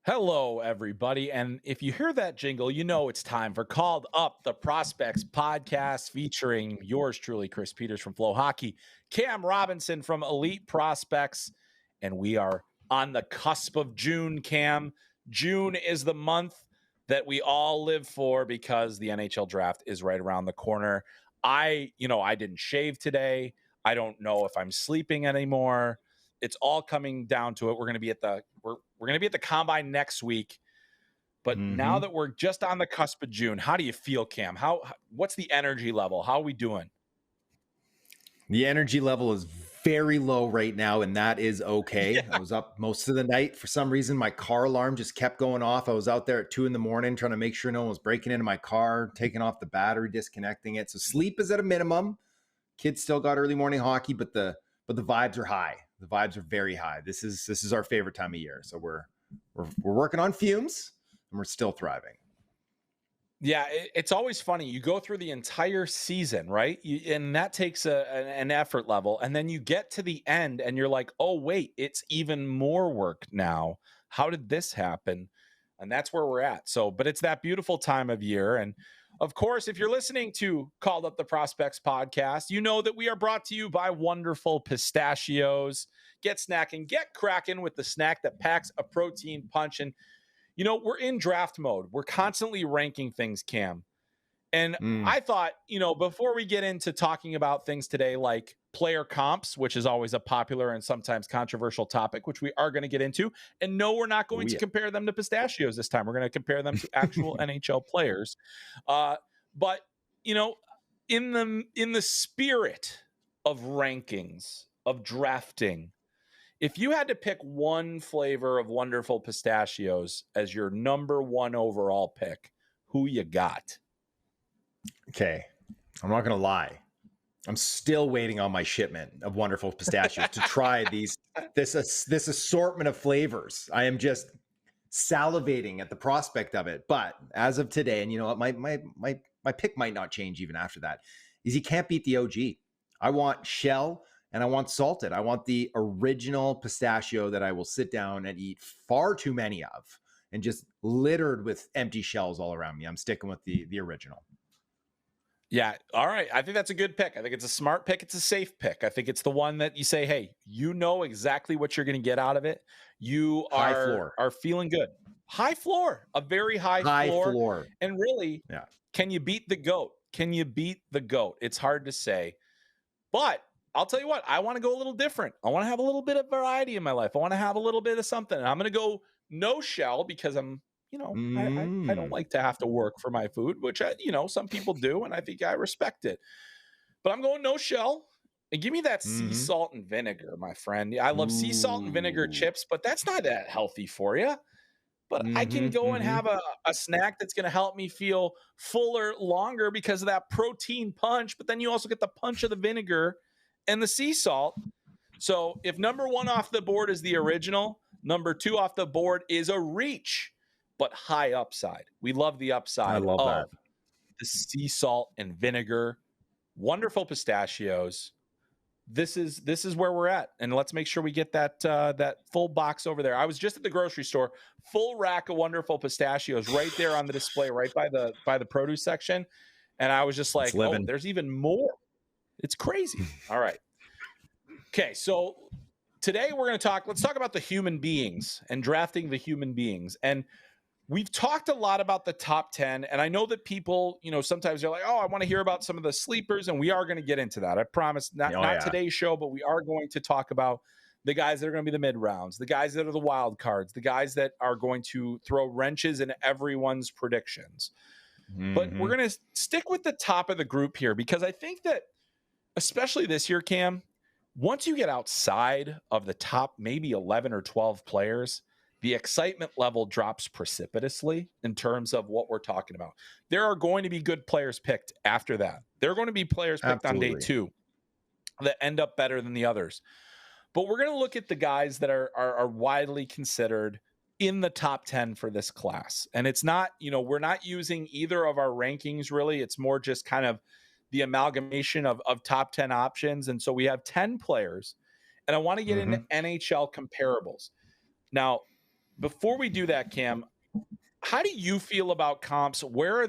Hello, everybody. And if you hear that jingle, you know it's time for Called Up the Prospects podcast featuring yours truly, Chris Peters from FloHockey, Cam Robinson from Elite Prospects. And we are on the cusp of June, Cam. June is the month that we all live for because the NHL Draft is right around the corner. I didn't shave today. I don't know if I'm sleeping anymore. It's all coming down to it. We're going to be at the combine next week. But now that we're just on the cusp of June, how do you feel, Cam? What's the energy level? How are we doing? The energy level is very low right now, and that is okay. Yeah. I was up most of the night. For some reason, my car alarm just kept going off. I was out there at 2 a.m. trying to make sure no one was breaking into my car, taking off the battery, disconnecting it. So sleep is at a minimum. Kids still got early morning hockey, but the vibes are high. The vibes are very high. This is our favorite time of year. So we're working on fumes, and we're still thriving. Yeah, it's always funny. You go through the entire season, right? And that takes an effort level. And then you get to the end and you're like, oh, wait, it's even more work now. How did this happen? And that's where we're at. So, but it's that beautiful time of year. And of course, if you're listening to Called Up the Prospects podcast, you know that we are brought to you by Wonderful Pistachios. Get snacking, get crackin with the snack that packs a protein punch. And we're in draft mode. We're constantly ranking things, Cam. And I thought, before we get into talking about things today, like player comps, which is always a popular and sometimes controversial topic, which we are going to get into. And no, we're not going to compare them to pistachios this time. We're going to compare them to actual NHL players. But, in the spirit of rankings, of drafting, if you had to pick one flavor of Wonderful Pistachios as your number one overall pick, who you got? Okay, I'm not going to lie. I'm still waiting on my shipment of Wonderful Pistachios to try this assortment of flavors. I am just salivating at the prospect of it. But as of today, and you know what, my pick might not change even after that, is you can't beat the OG. I want shell and I want salted. I want the original pistachio that I will sit down and eat far too many of and just littered with empty shells all around me. I'm sticking with the original. Yeah. All right. I think that's a good pick. I think it's a smart pick. It's a safe pick. I think it's the one that you say, hey, you know exactly what you're going to get out of it. You are feeling good. High floor, a very high floor. And really, Can you beat the GOAT? Can you beat the GOAT? It's hard to say. But I'll tell you what, I want to go a little different. I want to have a little bit of variety in my life. I want to have a little bit of something. And I'm going to go no shell because I'm, I don't like to have to work for my food, which, some people do. And I think I respect it. But I'm going no shell. And give me that sea salt and vinegar, my friend. I love sea salt and vinegar chips, but that's not that healthy for you. But I can go and have a snack that's going to help me feel fuller longer because of that protein punch. But then you also get the punch of the vinegar and the sea salt. So if number one off the board is the original, number two off the board is a reach, but high upside. We love the upside of the sea salt and vinegar. Wonderful Pistachios. This is where we're at, and let's make sure we get that full box over there. I was just at the grocery store, full rack of Wonderful Pistachios right there on the display, right by the produce section, and I was just like, oh, there's even more. It's crazy. All right. Okay, so today let's talk about the human beings and drafting the human beings. And we've talked a lot about the top 10, and I know that people, sometimes they're like, oh, I want to hear about some of the sleepers, and we are going to get into that. I promise, not today's show, but we are going to talk about the guys that are going to be the mid rounds, the guys that are the wild cards, the guys that are going to throw wrenches in everyone's predictions. But we're going to stick with the top of the group here because I think that, especially this year, Cam, once you get outside of the top maybe 11 or 12 players, the excitement level drops precipitously in terms of what we're talking about. There are going to be good players picked after that. There are going to be players picked on day 2 that end up better than the others. But we're going to look at the guys that are widely considered in the top 10 for this class. And it's not, we're not using either of our rankings really. It's more just kind of the amalgamation of top 10 options. And so we have 10 players, and I want to get into NHL comparables. Now, before we do that, Cam, how do you feel about comps? Where are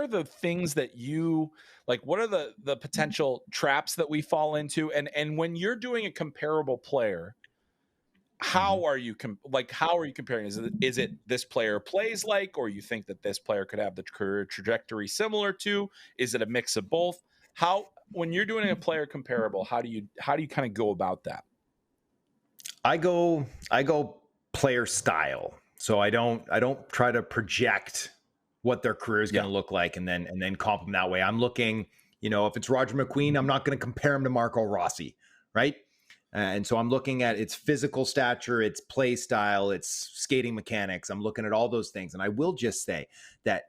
the things that you like? What are the potential traps that we fall into? And when you're doing a comparable player, how are you how are you comparing? Is it this player plays like, or you think that this player could have the career trajectory similar to? Is it a mix of both? How, when you're doing a player comparable, how do you kind of go about that? I go player style. So I don't try to project what their career is going to look like and then comp them that way. I'm looking, if it's Roger McQueen, I'm not going to compare him to Marco Rossi, right? And so I'm looking at its physical stature, its play style, its skating mechanics. I'm looking at all those things. And I will just say that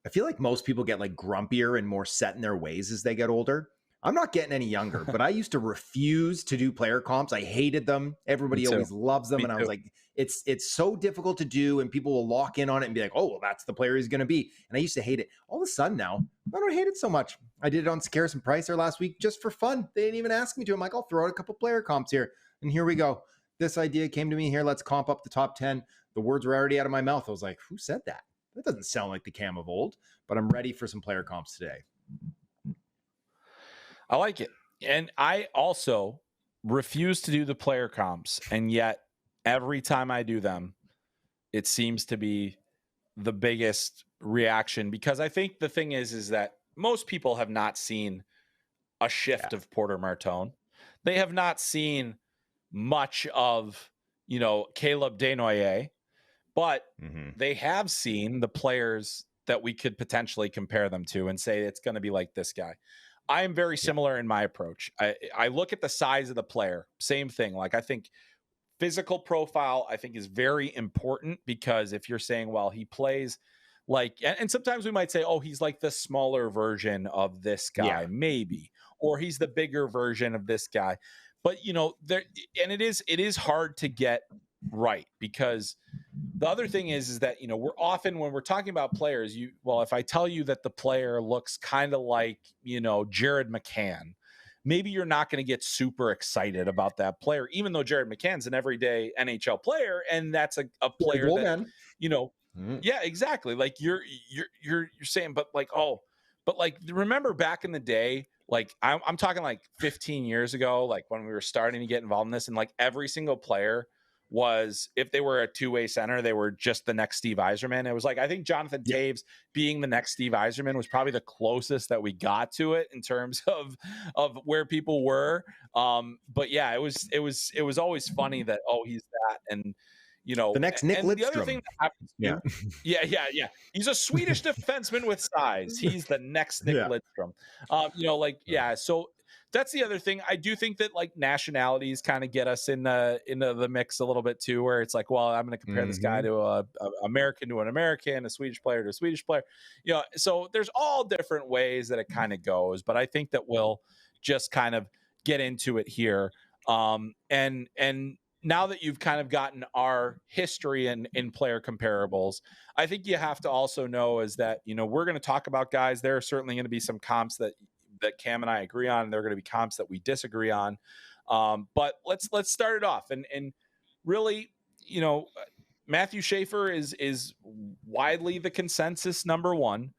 I feel like most people get like grumpier and more set in their ways as they get older. I'm not getting any younger, but I used to refuse to do player comps. I hated them. Everybody always loves them. And I was like, it's so difficult to do. And people will lock in on it and be like, oh, well, that's the player he's going to be. And I used to hate it. All of a sudden now, I don't hate it so much. I did it on Harrison Price there last week just for fun. They didn't even ask me to. I'm like, I'll throw out a couple player comps here. And here we go. This idea came to me here. Let's comp up the top 10. The words were already out of my mouth. I was like, who said that? That doesn't sound like the Cam of old, but I'm ready for some player comps today. I like it. And I also refuse to do the player comps. And yet every time I do them, it seems to be the biggest reaction, because I think the thing is that most people have not seen a shift of Porter Martone. They have not seen much of, Caleb Desnoyers, but they have seen the players that we could potentially compare them to and say it's going to be like this guy. I am very similar in my approach. I look at the size of the player, same thing. Like, I think physical profile, I think, is very important, because if you're saying, well, he plays like, and sometimes we might say, oh, he's like the smaller version of this guy, maybe, or he's the bigger version of this guy. But, there, and it is hard to get right, because the other thing is that, we're often, when we're talking about players, if I tell you that the player looks kind of like, Jared McCann, maybe you're not going to get super excited about that player, even though Jared McCann's an everyday NHL player. And that's a player that, yeah, exactly. Like you're saying, but remember back in the day, like I'm talking like 15 years ago, like when we were starting to get involved in this, and like every single player was, if they were a two-way center, they were just the next Steve Yzerman. It was like, I think Jonathan Toews being the next Steve Yzerman was probably the closest that we got to it in terms of where people were. But yeah, it was always funny that, oh, he's that. And, the next Nick Lidstrom. The other thing that happens, yeah. He's a Swedish defenseman with size. He's the next Nick Lidstrom. So that's the other thing. I do think that like nationalities kind of get us into the mix a little bit too, where it's like, well, I'm going to compare this guy to a American to an American, a Swedish player to a Swedish player. So there's all different ways that it kind of goes, but I think that we'll just kind of get into it here. And now that you've kind of gotten our history in player comparables, I think you have to also know is that, we're going to talk about guys. There are certainly going to be some comps that Cam and I agree on, and there are going to be comps that we disagree on. But let's start it off. And really, Matthew Schaefer is widely the consensus number one.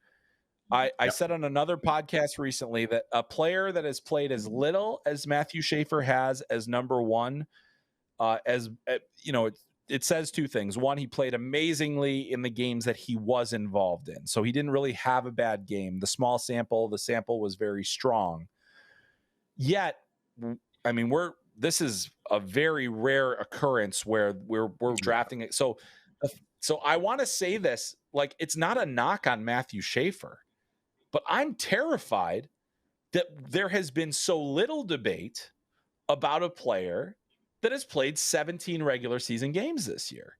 I said on another podcast recently that a player that has played as little as Matthew Schaefer has as number one, it says two things. One, he played amazingly in the games that he was involved in. So he didn't really have a bad game. The sample was very strong. Yet, I mean, this is a very rare occurrence where we're drafting it. So I want to say this, like, it's not a knock on Matthew Schaefer, but I'm terrified that there has been so little debate about a player that has played 17 regular season games this year.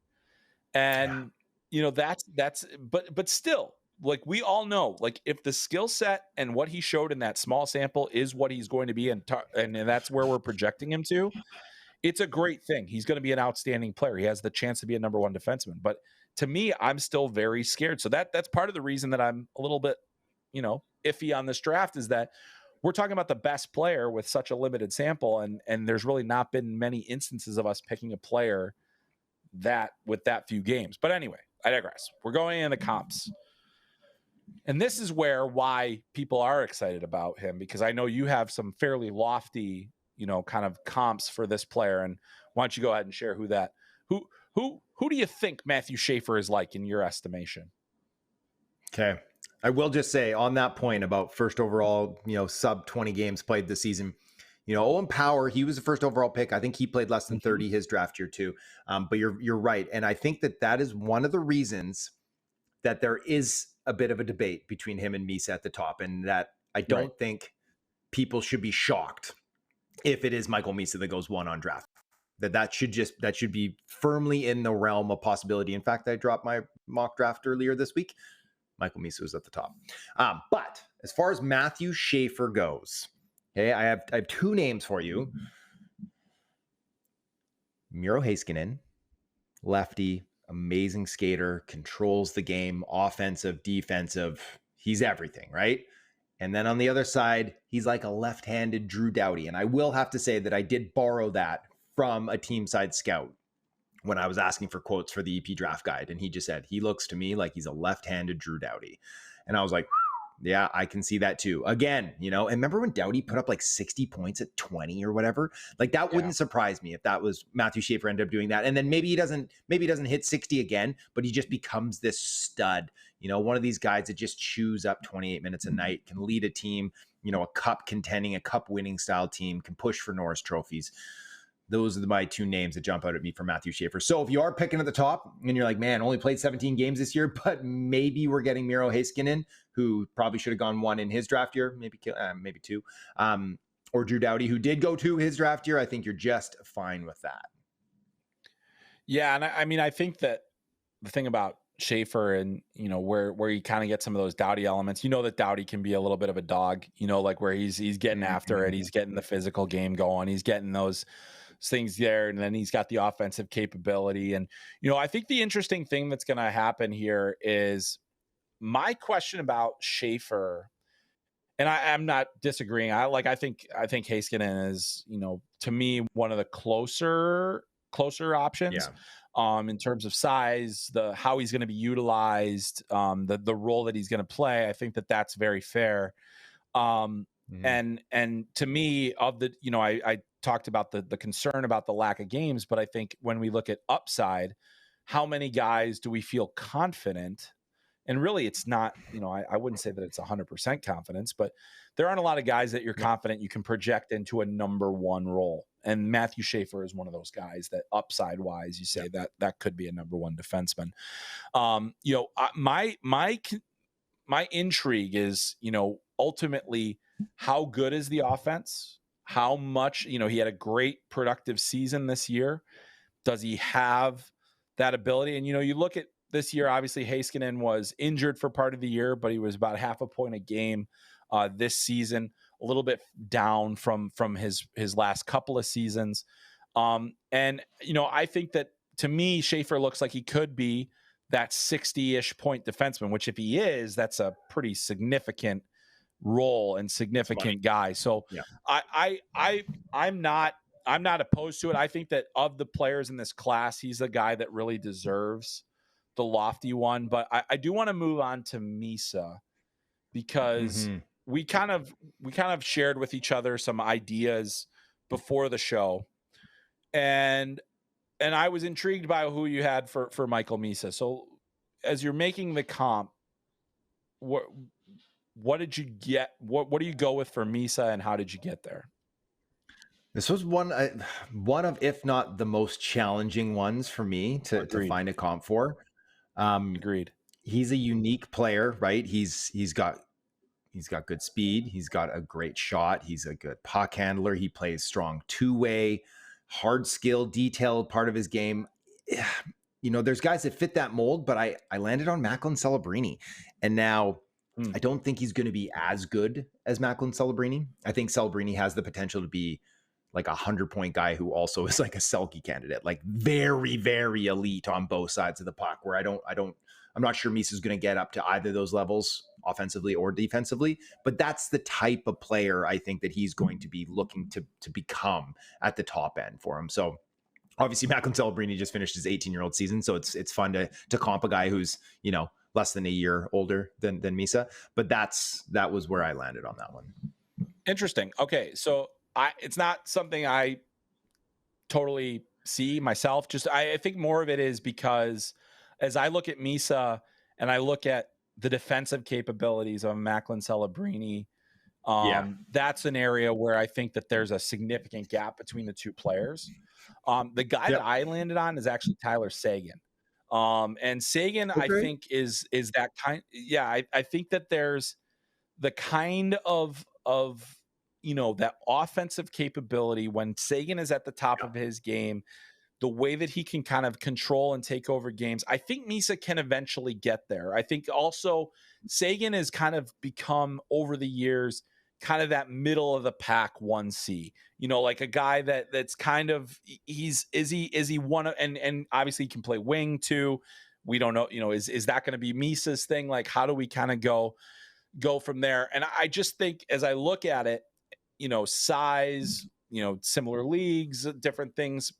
And, but still, like, we all know, like, if the skill set and what he showed in that small sample is what he's going to be, and that's where we're projecting him to, it's a great thing. He's going to be an outstanding player. He has the chance to be a number one defenseman. But to me, I'm still very scared. So that's part of the reason that I'm a little bit, iffy on this draft, is that we're talking about the best player with such a limited sample, and there's really not been many instances of us picking a player that with that few games. But anyway, I digress. We're going in the comps. And this is why people are excited about him, because I know you have some fairly lofty, kind of comps for this player. And why don't you go ahead and share who do you think Matthew Schaefer is like in your estimation? Okay. I will just say on that point about first overall, sub 20 games played this season, Owen Power, he was the first overall pick. I think he played less than 30 his draft year too. But you're right. And I think that is one of the reasons that there is a bit of a debate between him and Misa at the top, and that I don't think people should be shocked if it is Michael Misa that goes 1 on draft. That should be firmly in the realm of possibility. In fact, I dropped my mock draft earlier this week. Michael Misa was at the top. But as far as Matthew Schaefer goes, okay, I have 2 names for you. Miro Heiskanen, lefty, amazing skater, controls the game, offensive, defensive. He's everything, right? And then on the other side, he's like a left-handed Drew Doughty. And I will have to say that I did borrow that from a team side scout when I was asking for quotes for the EP draft guide. And he just said, he looks to me like he's a left-handed Drew Doughty. And I was like, yeah, I can see that too. Again, and remember when Doughty put up like 60 points at 20 or whatever? Like that wouldn't surprise me if that was Matthew Schaefer ended up doing that. And then maybe he doesn't hit 60 again, but he just becomes this stud, one of these guys that just chews up 28 minutes a night, can lead a team, a cup contending, a cup winning style team, can push for Norris trophies. Those are my 2 names that jump out at me for Matthew Schaefer. So if you are picking at the top and you're like, man, only played 17 games this year, but maybe we're getting Miro Heiskanen, who probably should have gone 1 in his draft year, maybe 2, or Drew Doughty, who did go 2 his draft year, I think you're just fine with that. Yeah, and I think that the thing about Schaefer and, where you kind of get some of those Doughty elements, that Doughty can be a little bit of a dog, like where he's getting after it, he's getting the physical game going, he's getting those things there, and then he's got the offensive capability. And I think the interesting thing that's going to happen here is my question about Schaefer, and I'm not disagreeing. I think Heiskanen is, to me, one of the closer options. In terms of size, how he's going to be utilized, the role that he's going to play. I think that's very fair. And to me, I talked about the concern about the lack of games, but I think when we look at upside, how many guys do we feel confident? And really, it's not, I wouldn't say that it's 100% confidence, but there aren't a lot of guys that you're confident you can project into a number 1 role. And Matthew Schaefer is one of those guys that upside wise, you say that could be a number 1 defenseman. My intrigue is, ultimately, how good is the offense? How much, he had a great productive season this year. Does he have that ability? And, you look at this year, obviously Heiskanen was injured for part of the year, but he was about 0.5 point a game this season, a little bit down from his last couple of seasons. And, I think that to me, Schaefer looks like he could be that 60-ish point defenseman, which if he is, that's a pretty significant role and significant guy. So I'm not opposed to it. I think that of the players in this class, he's a guy that really deserves the lofty one. But I do want to move on to Misa, because we kind of shared with each other some ideas before the show, and I was intrigued by who you had for Michael Misa. So as you're making the comp, what did you get? What do you go with for Misa, and how did you get there? This was one of, if not the most challenging ones for me to find a comp for. Agreed. He's a unique player, right? He's got good speed. He's got a great shot. He's a good puck handler. He plays strong 2-way, hard skill, detailed part of his game. There's guys that fit that mold, but I landed on Macklin Celebrini, and now I don't think he's going to be as good as Macklin Celebrini. I think Celebrini has the potential to be like 100-point guy who also is like a Selke candidate, like very, very elite on both sides of the puck, where I'm not sure Misa's going to get up to either of those levels offensively or defensively, but that's the type of player I think that he's going to be looking to become at the top end for him. So Obviously, Macklin Celebrini just finished his 18-year-old season, so it's fun to comp a guy who's, you know, less than a year older than Misa. But that was where I landed on that one. Interesting. Okay, so it's not something I totally see myself. Just I think more of it is because as I look at Misa and I look at the defensive capabilities of Macklin Celebrini, that's an area where I think that there's a significant gap between the two players. The guy that I landed on is actually Tyler Seguin. And Seguin, I think is that kind. Yeah, I think that there's the kind of you know, that offensive capability when Seguin is at the top of his game, the way that he can kind of control and take over games. I think Misa can eventually get there. I think also Seguin has kind of become over the years kind of that middle of the pack 1C, you know, like a guy that's kind of, is he one of, and obviously he can play wing too. We don't know, you know, is that going to be Misa's thing? Like, how do we kind of go from there? And I just think as I look at it, you know, size, you know, similar leagues, different things,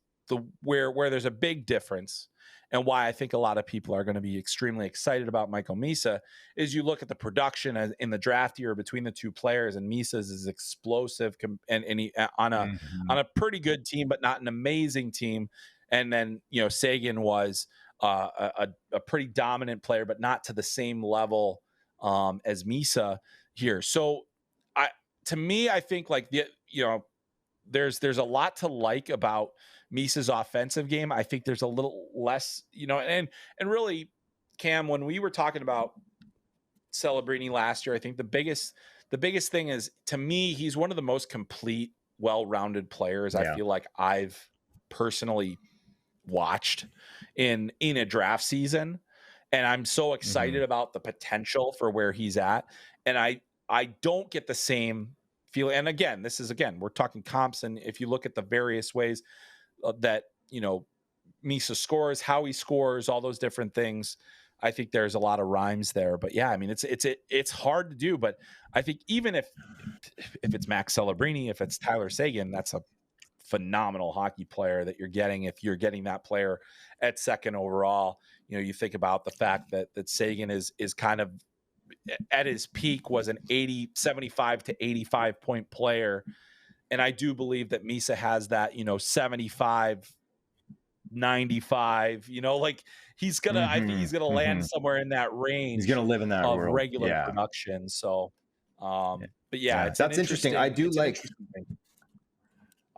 where there's a big difference, and why I think a lot of people are going to be extremely excited about Michael Misa is you look at the production in the draft year between the two players, and Misa's is explosive and he, on a pretty good team, but not an amazing team. And then, you know, Seguin was a pretty dominant player, but not to the same level as Misa here. So to me, I think like there's a lot to like about Misa's offensive game. I think there's a little less, you know, and really, Cam, when we were talking about Celebrini last year, I think the biggest thing is, to me, he's one of the most complete, well-rounded players I feel like I've personally watched in a draft season. And I'm so excited about the potential for where he's at. And I don't get the same feeling. And again, we're talking comps. And if you look at the various ways that, you know, Misa scores, how he scores, all those different things, I think there's a lot of rhymes there. But yeah, I mean, it's hard to do. But I think even if it's Max Celebrini, if it's Tyler Seguin, that's a phenomenal hockey player that you're getting. If you're getting that player at second overall, you know, you think about the fact that Seguin is kind of at his peak was an 75 to 85 point player. And I do believe that Misa has that, you know, 75, 95, you know, like he's going to, I think he's going to land somewhere in that range. He's going to live in that of world. Regular production. So, but yeah, that's interesting. I do like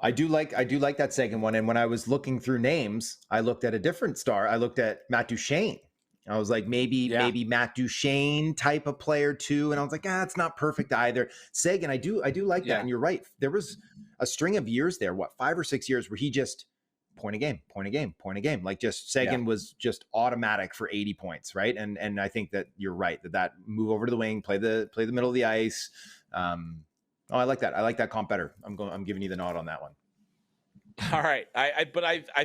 that second one. And when I was looking through names, I looked at a different star. I looked at Matt Duchene. I was like, maybe Matt Duchene type of player too. And I was like, it's not perfect either. Seguin, I do like that. And you're right. There was a string of years there, 5 or 6 years, where he just point a game. Like just Seguin was just automatic for 80 points. Right. And I think that you're right that move over to the wing, play the middle of the ice. I like that. I like that comp better. I'm giving you the nod on that one. All right. I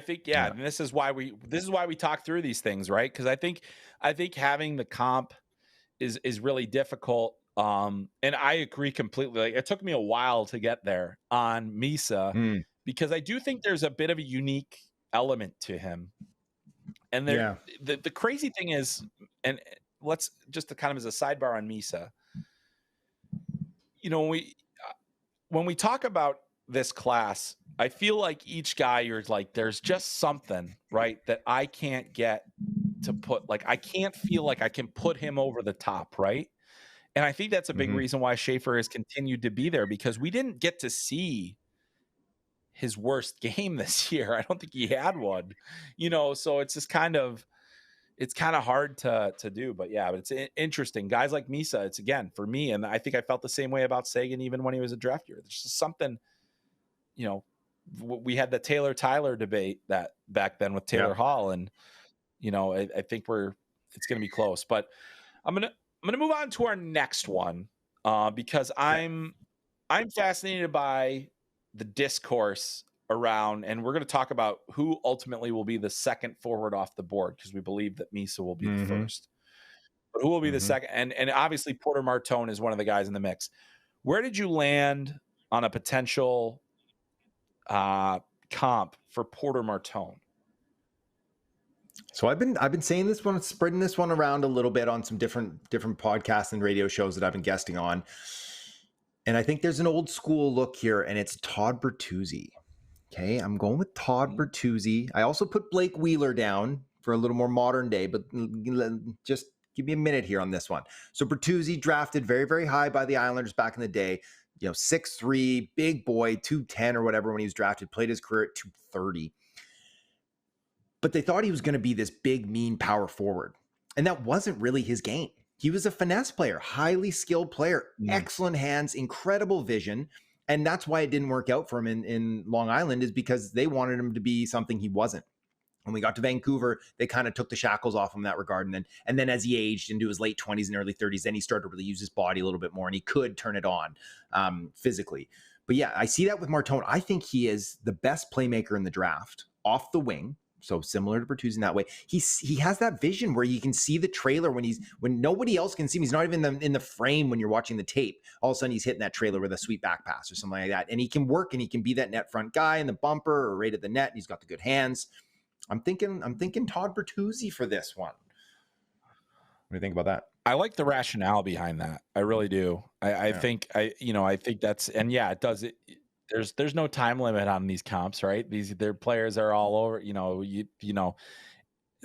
think, and this is why we talk through these things, right? Because I think having the comp is really difficult. And I agree completely. Like, it took me a while to get there on Misa because I do think there's a bit of a unique element to him. And the crazy thing is, and let's just to kind of as a sidebar on Misa, you know, when we talk about this class, I feel like each guy, you're like, there's just something, right, that I can't get to put, like, I can't feel like I can put him over the top, right? And I think that's a big reason why Schaefer has continued to be there, because we didn't get to see his worst game this year. I don't think he had one, you know, so it's just kind of hard to do. But yeah, but it's interesting. Guys like Misa, it's, again, for me, and I think I felt the same way about Seguin even when he was a draft year. There's just something, you know, we had the Taylor Tyler debate that back then with Taylor Hall, and you know, I think it's going to be close. But I'm gonna move on to our next one because I'm fascinated by the discourse around, and we're going to talk about who ultimately will be the second forward off the board, because we believe that Misa will be the first. But who will be the second? And obviously Porter Martone is one of the guys in the mix. Where did you land on a potential comp for Porter Martone? So I've been saying this one, spreading this one around a little bit on some different podcasts and radio shows that I've been guesting on. And I think there's an old school look here, and it's Todd Bertuzzi. Okay, I'm going with Todd Bertuzzi. I also put Blake Wheeler down for a little more modern day, but just give me a minute here on this one. So Bertuzzi drafted very, very high by the Islanders back in the day. 6'3", big boy, 210 or whatever when he was drafted, played his career at 230. But they thought he was going to be this big, mean power forward. And that wasn't really his game. He was a finesse player, highly skilled player, excellent hands, incredible vision. And that's why it didn't work out for him in Long Island, is because they wanted him to be something he wasn't. When we got to Vancouver, they kind of took the shackles off him in that regard. And then as he aged into his late 20s and early 30s, then he started to really use his body a little bit more, and he could turn it on physically. But yeah, I see that with Martone. I think he is the best playmaker in the draft off the wing. So similar to Bertuzzi in that way. He has that vision where you can see the trailer when nobody else can see him. He's not even in the frame when you're watching the tape. All of a sudden he's hitting that trailer with a sweet back pass or something like that. And he can work, and he can be that net front guy in the bumper or right at the net. And he's got the good hands. I'm thinking Todd Bertuzzi for this one. What do you think about that? I like the rationale behind that. I really do. I think that's, and yeah, it does it. There's no time limit on these comps, right? Their players are all over,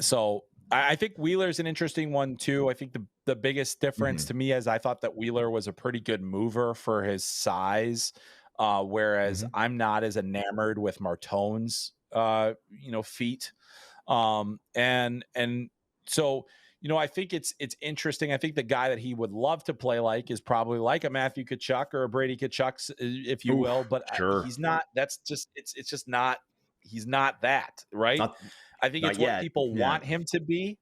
So I think Wheeler's an interesting one too. I think the biggest difference to me is I thought that Wheeler was a pretty good mover for his size, whereas I'm not as enamored with Martone's feet. And so, I think it's interesting. I think the guy that he would love to play like is probably like a Matthew Tkachuk or a Brady Tkachuk, if you will, but sure. He's not. That's just it's just not. He's not that, right? I think it's what people want him to be.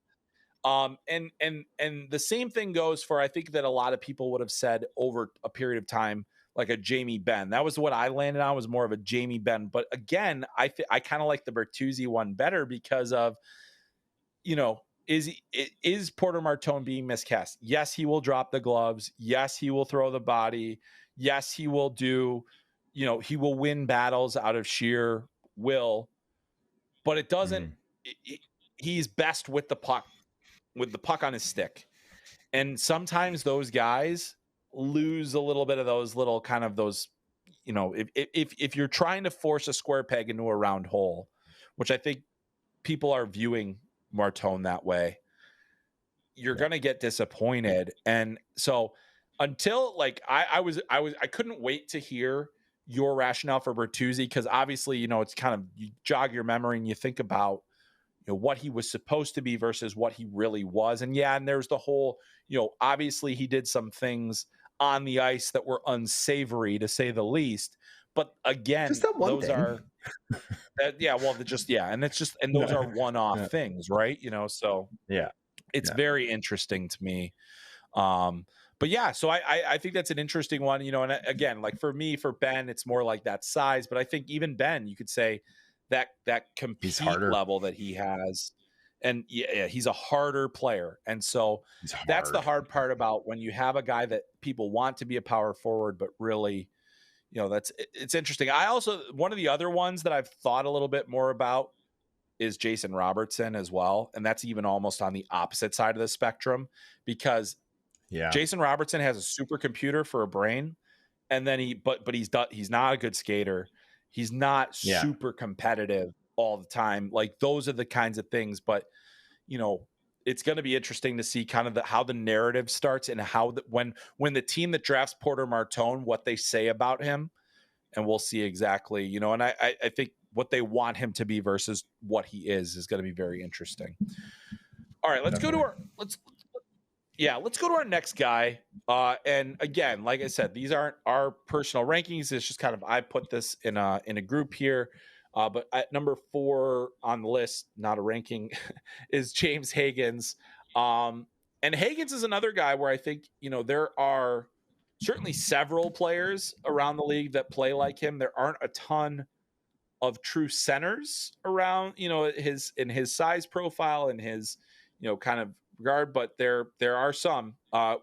And the same thing goes for, I think that a lot of people would have said over a period of time, like a Jamie Benn. That was what I landed on, was more of a Jamie Benn. But again, I kind of like the Bertuzzi one better because of, is Porter Martone being miscast? Yes, he will drop the gloves. Yes, he will throw the body. Yes, he will do, he will win battles out of sheer will. But it doesn't, he's best with the puck on his stick. And sometimes those guys lose a little bit of those little kind of those, if you're trying to force a square peg into a round hole, which I think people are viewing Martone that way, you're going to get disappointed. And so until I couldn't wait to hear your rationale for Bertuzzi, because obviously, it's kind of, you jog your memory and you think about, what he was supposed to be versus what he really was. And and there's the whole, obviously he did some things on the ice that were unsavory, to say the least. But again, just that one those thing. are and those are one-off things, right? So it's very interesting to me. But so I think that's an interesting one, and again, like for me, for Ben, it's more like that size, but I think even Ben, you could say that compete level that he has, and he's a harder player. And so that's the hard part about when you have a guy that people want to be a power forward, but really, it's interesting. I also, one of the other ones that I've thought a little bit more about is Jason Robertson as well. And that's even almost on the opposite side of the spectrum, because Jason Robertson has a supercomputer for a brain. And then he's not a good skater. He's not super competitive all the time. Like, those are the kinds of things, but it's going to be interesting to see kind of how the narrative starts, and how when the team that drafts Porter Martone, what they say about him, and we'll see exactly, and I think what they want him to be versus what he is going to be very interesting. All right, let's go to our next guy. And again, like I said, these aren't our personal rankings. It's just kind of, I put this in a group here. But at number 4 on the list, not a ranking, is James Higgins. And Higgins is another guy where I think, there are certainly several players around the league that play like him. There aren't a ton of true centers around, in his size profile and his, kind of regard, but there are some.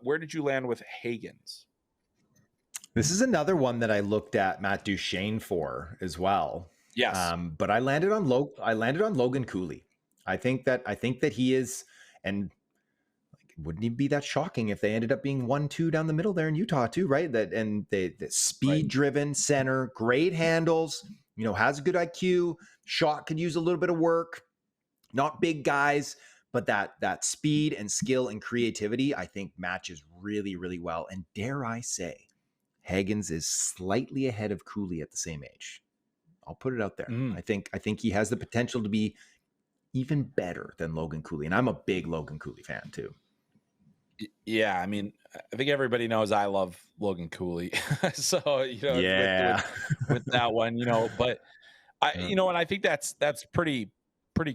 Where did you land with Higgins? This is another one that I looked at Matt Duchene for as well. Yes. But I landed on Logan Cooley. I think that he is, and wouldn't even be that shocking if they ended up being 1-2 down the middle there in Utah too, right? The speed driven center, great handles, has a good IQ, shot could use a little bit of work, not big guys, but that speed and skill and creativity, I think matches really, really well. And dare I say, Higgins is slightly ahead of Cooley at the same age. I'll put it out there. I think he has the potential to be even better than Logan Cooley. And I'm a big Logan Cooley fan too. Yeah, I mean, I think everybody knows I love Logan Cooley. So, with that one, but and I think that's pretty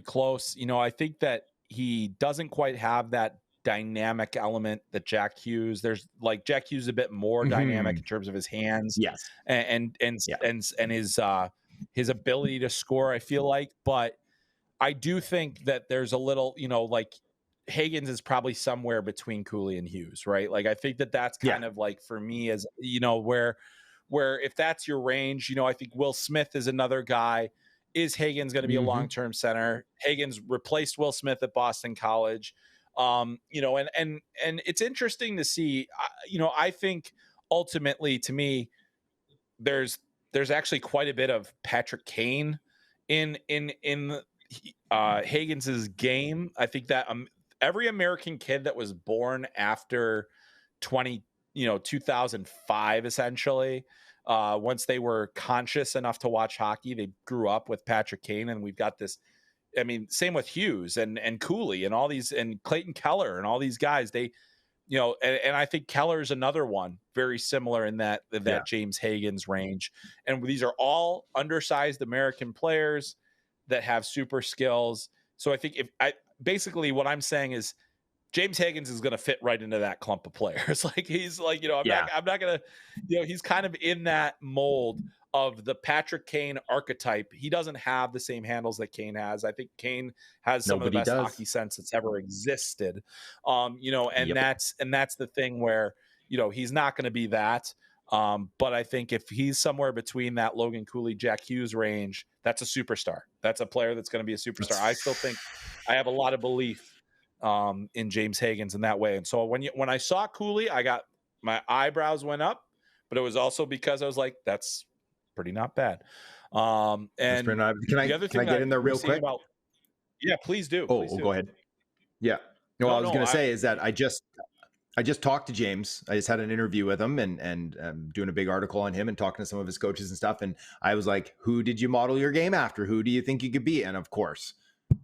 close. I think that he doesn't quite have that dynamic element that Jack Hughes. There's like Jack Hughes a bit more dynamic in terms of his hands. Yes. And his ability to score, I feel like, but I do think that there's a little, like Higgins is probably somewhere between Cooley and Hughes, right? Like I think that that's kind of like for me as where if that's your range, I think Will Smith is another guy. Is Higgins going to be a long-term center? Higgins replaced Will Smith at Boston College. And it's interesting to see, I think ultimately to me, there's actually quite a bit of Patrick Kane in Higgins's game. I think that every American kid that was born after 2005, essentially, once they were conscious enough to watch hockey, they grew up with Patrick Kane, and we've got this. I mean, same with Hughes and Cooley and all these, and Clayton Keller and all these guys. They, and I think Keller's another one very similar in that James Higgins range. And these are all undersized American players that have super skills. So I think basically what I'm saying is James Higgins is going to fit right into that clump of players. Like he's like, I'm not going to, he's kind of in that mold of the Patrick Kane archetype. He doesn't have the same handles that Kane has. I think Kane has some of the best hockey sense that's ever existed. That's the thing where, he's not going to be that. But I think if he's somewhere between that Logan Cooley, Jack Hughes range, that's a superstar. That's a player that's going to be a superstar. I still think I have a lot of belief in James Higgins in that way. And so when I saw Cooley, my eyebrows went up, but it was also because I was like, that's pretty not bad. And can I get in there real quick? Please do. Go ahead. Yeah. No, I was going to say is that I just talked to James. I just had an interview with him and doing a big article on him and talking to some of his coaches and stuff. And I was like, who did you model your game after? Who do you think you could be? And of course,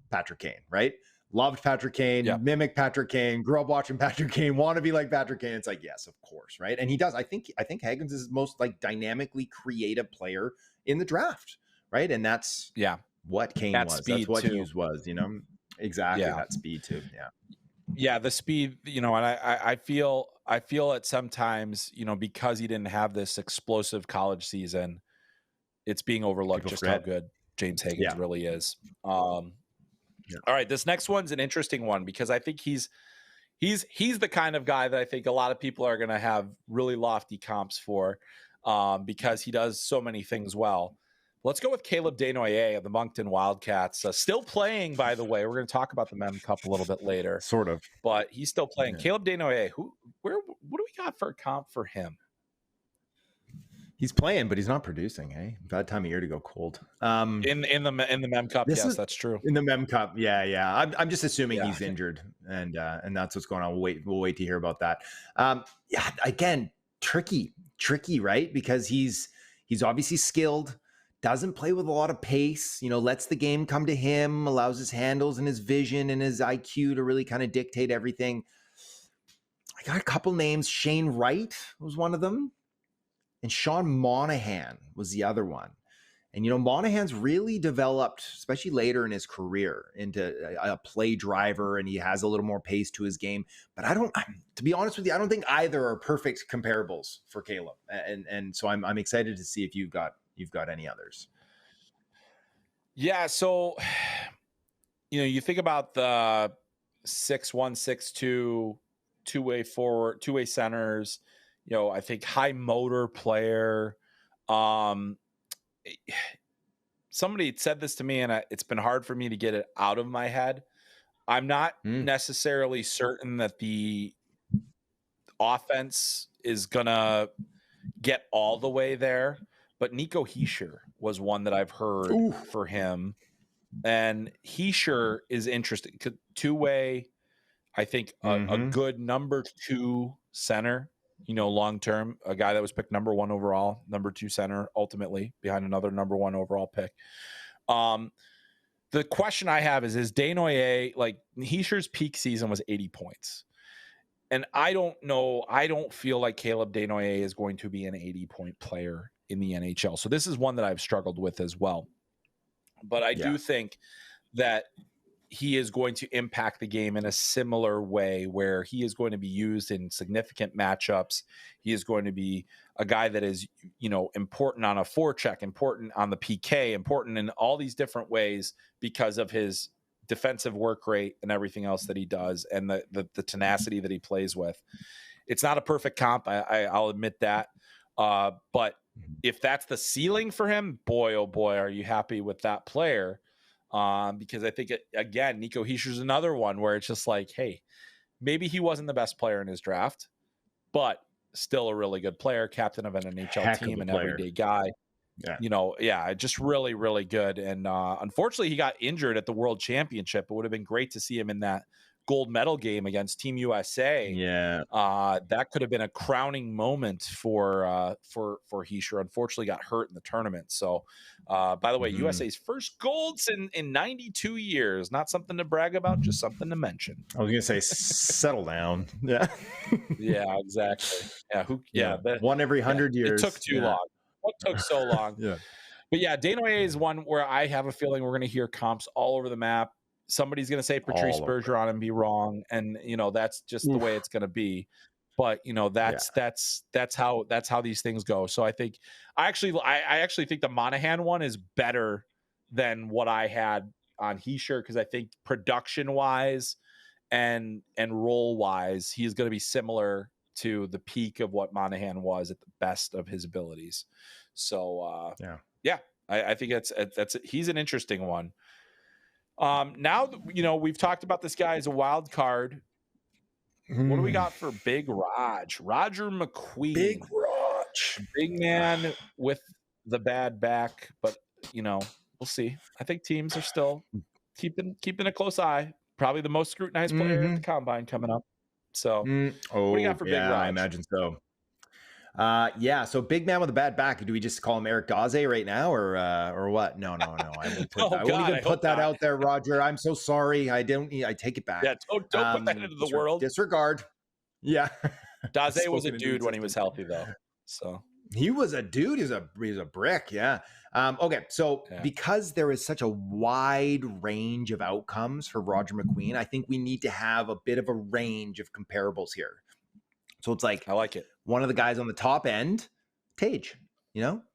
Patrick Kane, right? Loved Patrick Kane, mimic Patrick Kane, grew up watching Patrick Kane, want to be like Patrick Kane. It's like, yes, of course, right? And he does. I think Higgins is the most like dynamically creative player in the draft, right? And that's what Kane was. That's what Hughes was, exactly that speed too. Yeah, the speed, and I feel it sometimes, because he didn't have this explosive college season, it's being overlooked how good James Higgins really is. All right, this next one's an interesting one because I think he's the kind of guy that I think a lot of people are going to have really lofty comps for because he does so many things well. Let's go with Caleb Desnoyers of the Moncton Wildcats. Still playing, by the way. We're going to talk about the Mem Cup a little bit later. Sort of. But he's still playing. Yeah. Caleb Desnoyers, what do we got for a comp for him? He's playing, but he's not producing, hey? Bad time of year to go cold. In the Mem Cup, yes, that's true. In the Mem Cup, yeah. I'm just assuming he's injured, and that's what's going on. We'll wait to hear about that. Again, tricky, right? Because he's obviously skilled, doesn't play with a lot of pace, lets the game come to him, allows his handles and his vision and his IQ to really kind of dictate everything. I got a couple names. Shane Wright was one of them. And Sean Monahan was the other one. And, Monahan's really developed, especially later in his career, into a play driver, and he has a little more pace to his game. But to be honest with you, I don't think either are perfect comparables for Caleb. And so I'm excited to see if you've got any others. Yeah. So, you think about the 6'1", 6'2", two-way forward, two-way centers, I think high motor player. somebody said this to me, and it's been hard for me to get it out of my head. I'm not necessarily certain that the offense is gonna get all the way there, but Nico Hischier was one that I've heard for him, and Hischier is interesting. Two-way, I think a good number 2 center, long term, a guy that was picked number 1 overall, number 2 center, ultimately behind another number 1 overall pick. The question I have is Desnoyers, like Hischier's peak season was 80 points. And I don't know. I don't feel like Caleb Desnoyers is going to be an 80-point player in the NHL. So this is one that I've struggled with as well. But I do think that he is going to impact the game in a similar way where he is going to be used in significant matchups. He is going to be a guy that is, important on a forecheck, important on the PK, important in all these different ways because of his defensive work rate and everything else that he does and the tenacity that he plays with. It's not a perfect comp. I'll admit that. But if that's the ceiling for him, boy, oh boy, are you happy with that player? Because I think, again, Nico Hischier's another one where it's just like, hey, maybe he wasn't the best player in his draft, but still a really good player, captain of an NHL team, an everyday guy. Just really, really good. And unfortunately, he got injured at the World Championship. It would have been great to see him in that gold medal game against Team USA. That could have been a crowning moment for Hischier. Unfortunately, got hurt in the tournament. So, by the way, USA's first golds in 92 years. Not something to brag about, just something to mention. I was gonna say, settle down. Yeah. Yeah, exactly. Yeah. One every 100 years. It took too long. What took so long? But yeah, Desnoyers is one where I have a feeling we're going to hear comps all over the map. Somebody's going to say Patrice Bergeron and be wrong, and that's just the way it's going to be. But that's how these things go. So I think I actually think the Monahan one is better than what I had on Hischier, because I think production wise and role wise, he's going to be similar to the peak of what Monahan was at the best of his abilities. So I think he's an interesting one. Now, we've talked about this guy as a wild card. What do we got for Big Raj? Roger McQueen. Big Raj. Big man with the bad back, but we'll see. I think teams are still keeping a close eye. Probably the most scrutinized player at the combine coming up. So what do you got for Big Raj? I imagine so. So big man with a bad back. Do we just call him Eric Daze right now, or what? No. I won't even put that out there, Roger. I'm so sorry. I take it back. Yeah, don't put that into the world. Disregard. Yeah. Daze was a dude when he was healthy, though. So he was a dude. He was a brick. Yeah. Okay. So because there is such a wide range of outcomes for Roger McQueen, I think we need to have a bit of a range of comparables here. So it's like, I like it. One of the guys on the top end, Tage,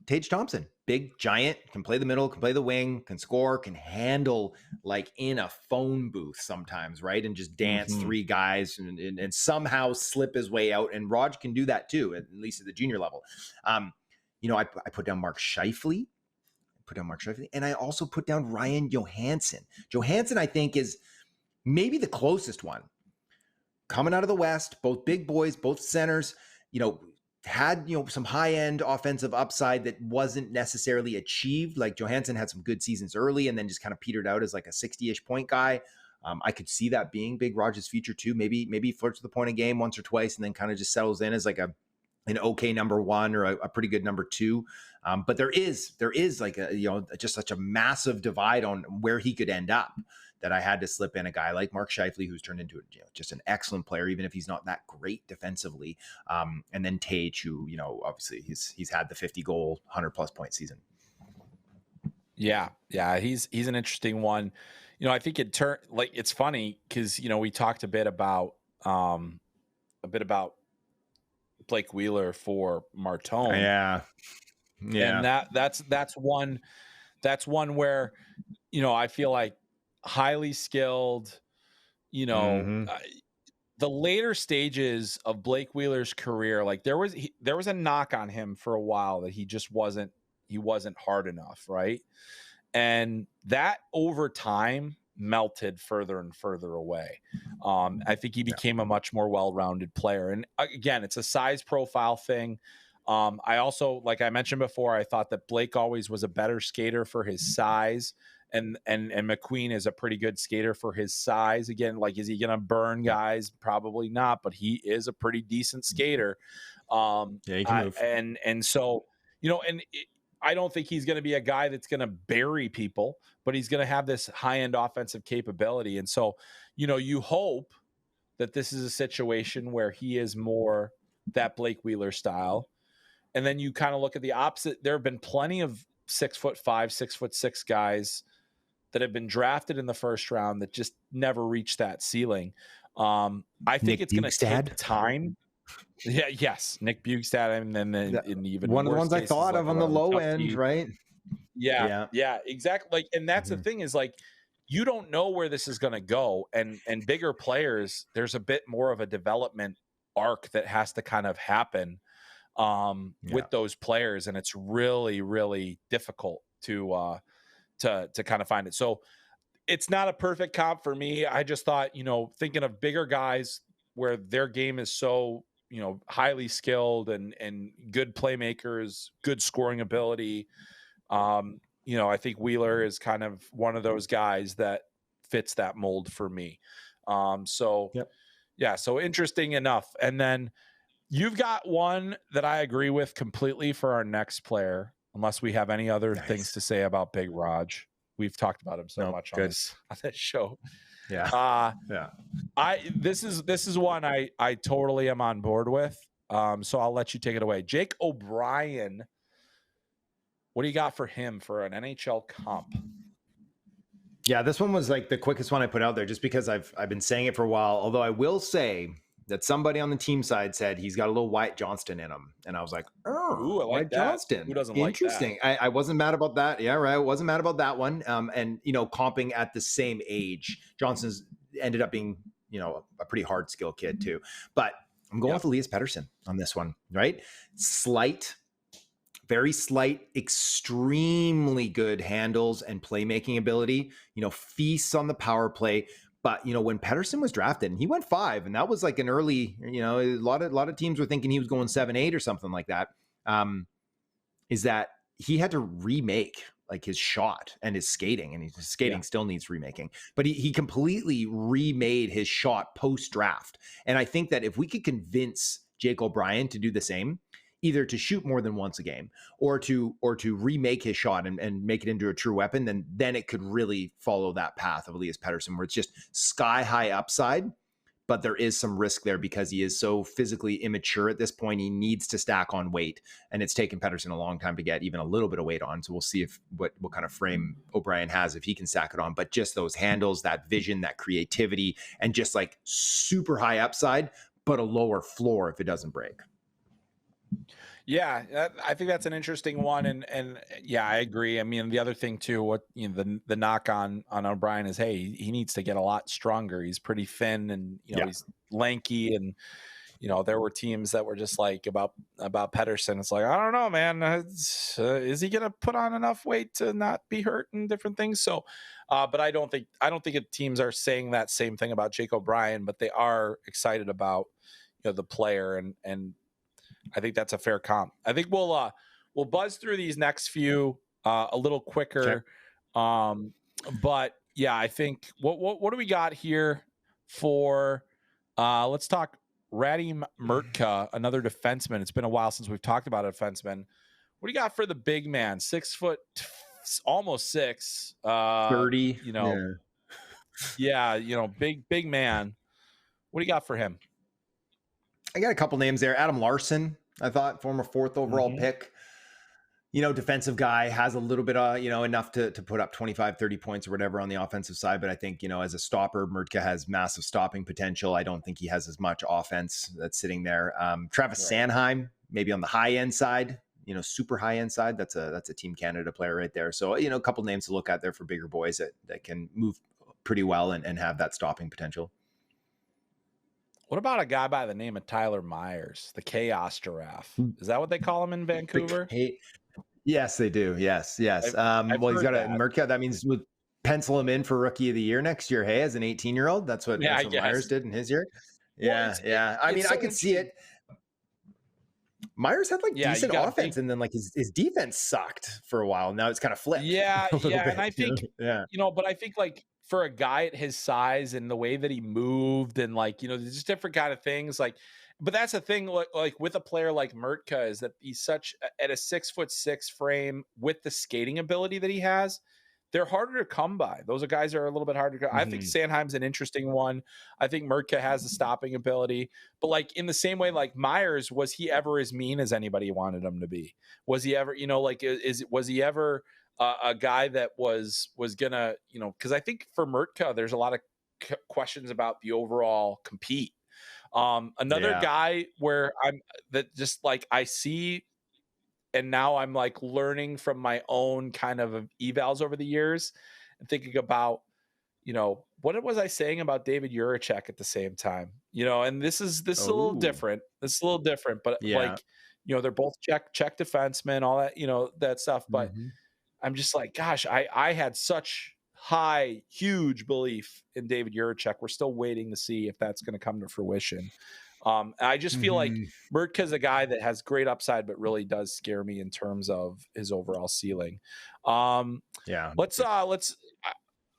Tage Thompson, big giant, can play the middle, can play the wing, can score, can handle like in a phone booth sometimes, right? And just dance 3 guys and somehow slip his way out. And Raj can do that too, at least at the junior level. I put down Mark Scheifele. And I also put down Ryan Johansson. Johansson, I think, is maybe the closest one. Coming out of the West, both big boys, both centers, had, some high-end offensive upside that wasn't necessarily achieved. Like Johansson had some good seasons early and then just kind of petered out as like a 60-ish point guy. I could see that being Big Raj's future too. Maybe he flirts with the point of game once or twice and then kind of just settles in as like an okay number 1 or a pretty good number 2. But there is like just such a massive divide on where he could end up that I had to slip in a guy like Mark Scheifele, who's turned into just an excellent player, even if he's not that great defensively. And then Tage, who, obviously he's had the 50-goal, 100+ point season. Yeah. He's an interesting one. I think it's funny because, we talked a bit about Blake Wheeler for Martone. Yeah. And that's one where, I feel like highly skilled, the later stages of Blake Wheeler's career, like there was a knock on him for a while that he just wasn't hard enough. Right. And that over time melted further and further away. I think he became a much more well-rounded player. And again, it's a size profile thing. I also, like I mentioned before, I thought that Blake always was a better skater for his size. And McQueen is a pretty good skater for his size. Again, like, is he going to burn guys? Probably not, but he is a pretty decent skater. He can move. And so, I don't think he's going to be a guy that's going to bury people, but he's going to have this high-end offensive capability. And so, you hope that this is a situation where he is more that Blake Wheeler style. And then you kind of look at the opposite. There have been plenty of 6'5", 6'6" guys that have been drafted in the first round that just never reached that ceiling. I think it's going to take time. Yeah. Yes. Nick Bugstad. And then in even one of the ones I thought of on the low end, right? Yeah, exactly. Like, and that's the thing is, like, you don't know where this is going to go. And bigger players, there's a bit more of a development arc that has to kind of happen with those players. And it's really, really difficult to kind of find it. So it's not a perfect comp for me. I just thought, thinking of bigger guys where their game is so, highly skilled and good playmakers, good scoring ability. I think Wheeler is kind of one of those guys that fits that mold for me. So interesting enough. And then you've got one that I agree with completely for our next player, unless we have any other things to say about Big Raj. We've talked about him so much on this show. Yeah. This is one I totally am on board with. So I'll let you take it away. Jake O'Brien. What do you got for him for an NHL comp? Yeah, this one was like the quickest one I put out there just because I've been saying it for a while. Although I will say that somebody on the team side said he's got a little Wyatt Johnston in him. And I was like, ooh, I like Wyatt that. Johnston. Who doesn't Interesting. like that? I wasn't mad about that. Yeah, right. I wasn't mad about that one. And, comping at the same age, Johnston's ended up being, a pretty hard skill kid too. But I'm going with Elias Pettersson on this one, right? Very slight, extremely good handles and playmaking ability, feasts on the power play. But, when Pettersson was drafted and he went 5, and that was like an early, a lot of teams were thinking he was going 7-8 or something like that, is that he had to remake like his shot and his skating, and his skating still needs remaking, but he completely remade his shot post-draft. And I think that if we could convince Jake O'Brien to do the same, either to shoot more than once a game or to remake his shot and make it into a true weapon, then it could really follow that path of Elias Pettersson, where it's just sky high upside, but there is some risk there because he is so physically immature at this point. He needs to stack on weight, and it's taken Pettersson a long time to get even a little bit of weight on. So we'll see what kind of frame O'Brien has if he can stack it on. But just those handles, that vision, that creativity, and just like super high upside, but a lower floor if it doesn't break. Yeah, I think that's an interesting one, and yeah, I agree. I mean, the other thing too, the knock on O'Brien is, hey, he needs to get a lot stronger. He's pretty thin, and he's lanky, and there were teams that were just like about Pettersson. It's like, I don't know, man, is he gonna put on enough weight to not be hurt and different things? So, but I don't think teams are saying that same thing about Jake O'Brien, but they are excited about the player and. I think that's a fair comp. I think we'll buzz through these next few a little quicker. Okay. But yeah, I think what do we got here for let's talk Radim Mrtka, another defenseman. It's been a while since we've talked about a defenseman. What do you got for the big man? 6 foot, almost 6. 30. Big man. What do you got for him? I got a couple names there. Adam Larson, I thought, former 4th overall pick. Defensive guy, has a little bit of, enough to put up 25, 30 points or whatever on the offensive side. But I think, as a stopper, Mrtka has massive stopping potential. I don't think he has as much offense that's sitting there. Travis Sanheim, maybe on the high end side, super high end side. That's a Team Canada player right there. So, a couple names to look at there for bigger boys that can move pretty well and have that stopping potential. What about a guy by the name of Tyler Myers, the Chaos Giraffe? Is that what they call him in Vancouver? Yes, they do. Yes. I've Well, he's heard got a that. Merca. That means we'll pencil him in for rookie of the year next year. Hey, as an 18-year-old, that's what Yeah, I Myers guess. did in his year. Well, Yeah. I mean, it's I so could see interesting. it. Myers had like Yeah, you decent got to offense, think. and then like his defense sucked for a while. Now it's kind of flipped Yeah, a little yeah, and bit. I think Yeah. but I think like for a guy at his size and the way that he moved and like there's just different kind of things like. But that's the thing, like with a player like Mertka, is that he's such at a 6'6" frame with the skating ability that he has. They're harder to come by. Those are guys that are a little bit harder to come. I think Mhm. Sanheim's an interesting one. I think Mertka has the stopping ability. But like in the same way, like Myers, was he ever as mean as anybody wanted him to be? Was he ever, like was he ever a guy that was gonna, because I think for Mertka, there's a lot of questions about the overall compete. Another Yeah. guy where I'm that just like I see and now I'm like learning from my own kind of evals over the years and thinking about, what was I saying about David Juracek at the same time? And this is a little Oh. different. This is a little different, but Yeah. like, they're both check defensemen, all that, that stuff. But Mhm. I'm just like, gosh, I had such huge belief in David Juracek. We're still waiting to see if that's going to come to fruition. I just feel like Mhm. Mertka's a guy that has great upside, but really does scare me in terms of his overall ceiling. Yeah. Let's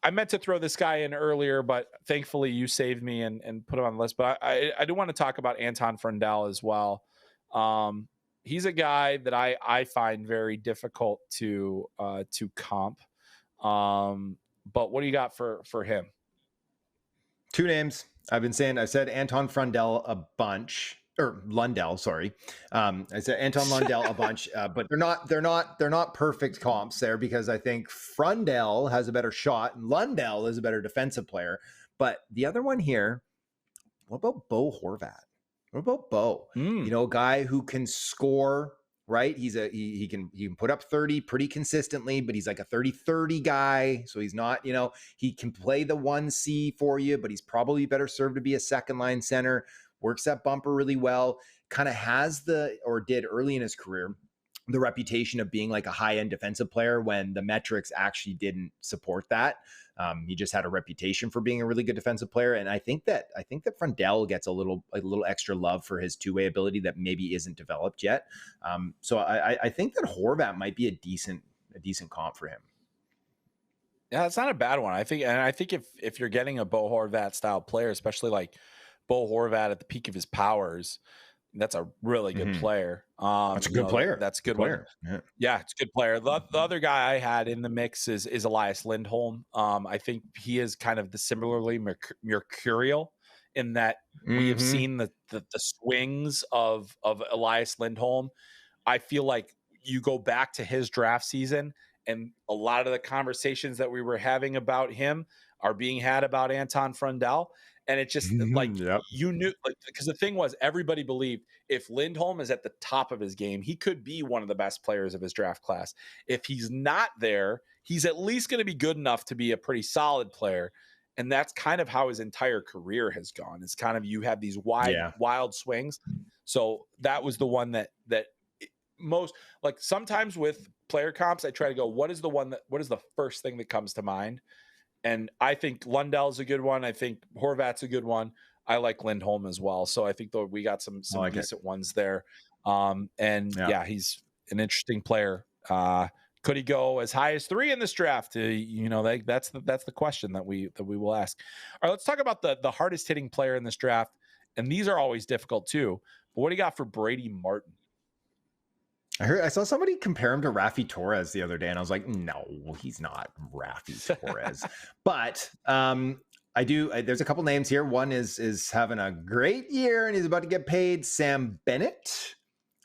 I meant to throw this guy in earlier, but thankfully you saved me and put him on the list. But I do want to talk about Anton Frundell as well. He's a guy that I find very difficult to comp. But what do you got for him? Two names. I've said Anton Frundell a bunch, or Lundell, sorry. I said Anton Lundell a bunch, but they're not perfect comps there, because I think Frundell has a better shot and Lundell is a better defensive player. But the other one here, what about Bo Horvat? What about Bo? A guy who can score, right? He can put up 30 pretty consistently, but he's like a 30-30 guy. So he's not, he can play the 1C for you, but he's probably better served to be a second line center. Works that bumper really well. Kind of has did early in his career, the reputation of being like a high-end defensive player when the metrics actually didn't support that. He just had a reputation for being a really good defensive player, and I think that Frundell gets a little extra love for his two-way ability that maybe isn't developed yet. So I think that Horvat might be a decent comp for him. Yeah, it's not a bad one. I think if you're getting a Bo Horvat style player, especially like Bo Horvat at the peak of his powers, that's a really good player. That's a good player. That's a good player. Yeah, it's a good player. The other guy I had in the mix is Elias Lindholm. I think he is kind of the similarly mercurial in that we have seen the swings of Elias Lindholm. I feel like you go back to his draft season, and a lot of the conversations that we were having about him are being had about Anton Frundell. And it just like you knew, like, because the thing was, everybody believed if Lindholm is at the top of his game, he could be one of the best players of his draft class. If he's not there, he's at least going to be good enough to be a pretty solid player. And that's kind of how his entire career has gone. It's kind of, you have these wild swings. So that was the one that most, like, sometimes with player comps, I try to go, what is the first thing that comes to mind? And I think Lundell's a good one. I think Horvat's a good one. I like Lindholm as well. So I think we got some decent ones there. He's an interesting player. Could he go as high as 3 in this draft? That's the question that we will ask. All right, let's talk about the hardest hitting player in this draft. And these are always difficult too. But what do you got for Brady Martin? I saw somebody compare him to Raffi Torres the other day, and I was like, no, he's not Raffi Torres. But there's a couple names here. One is having a great year, and he's about to get paid. Sam Bennett.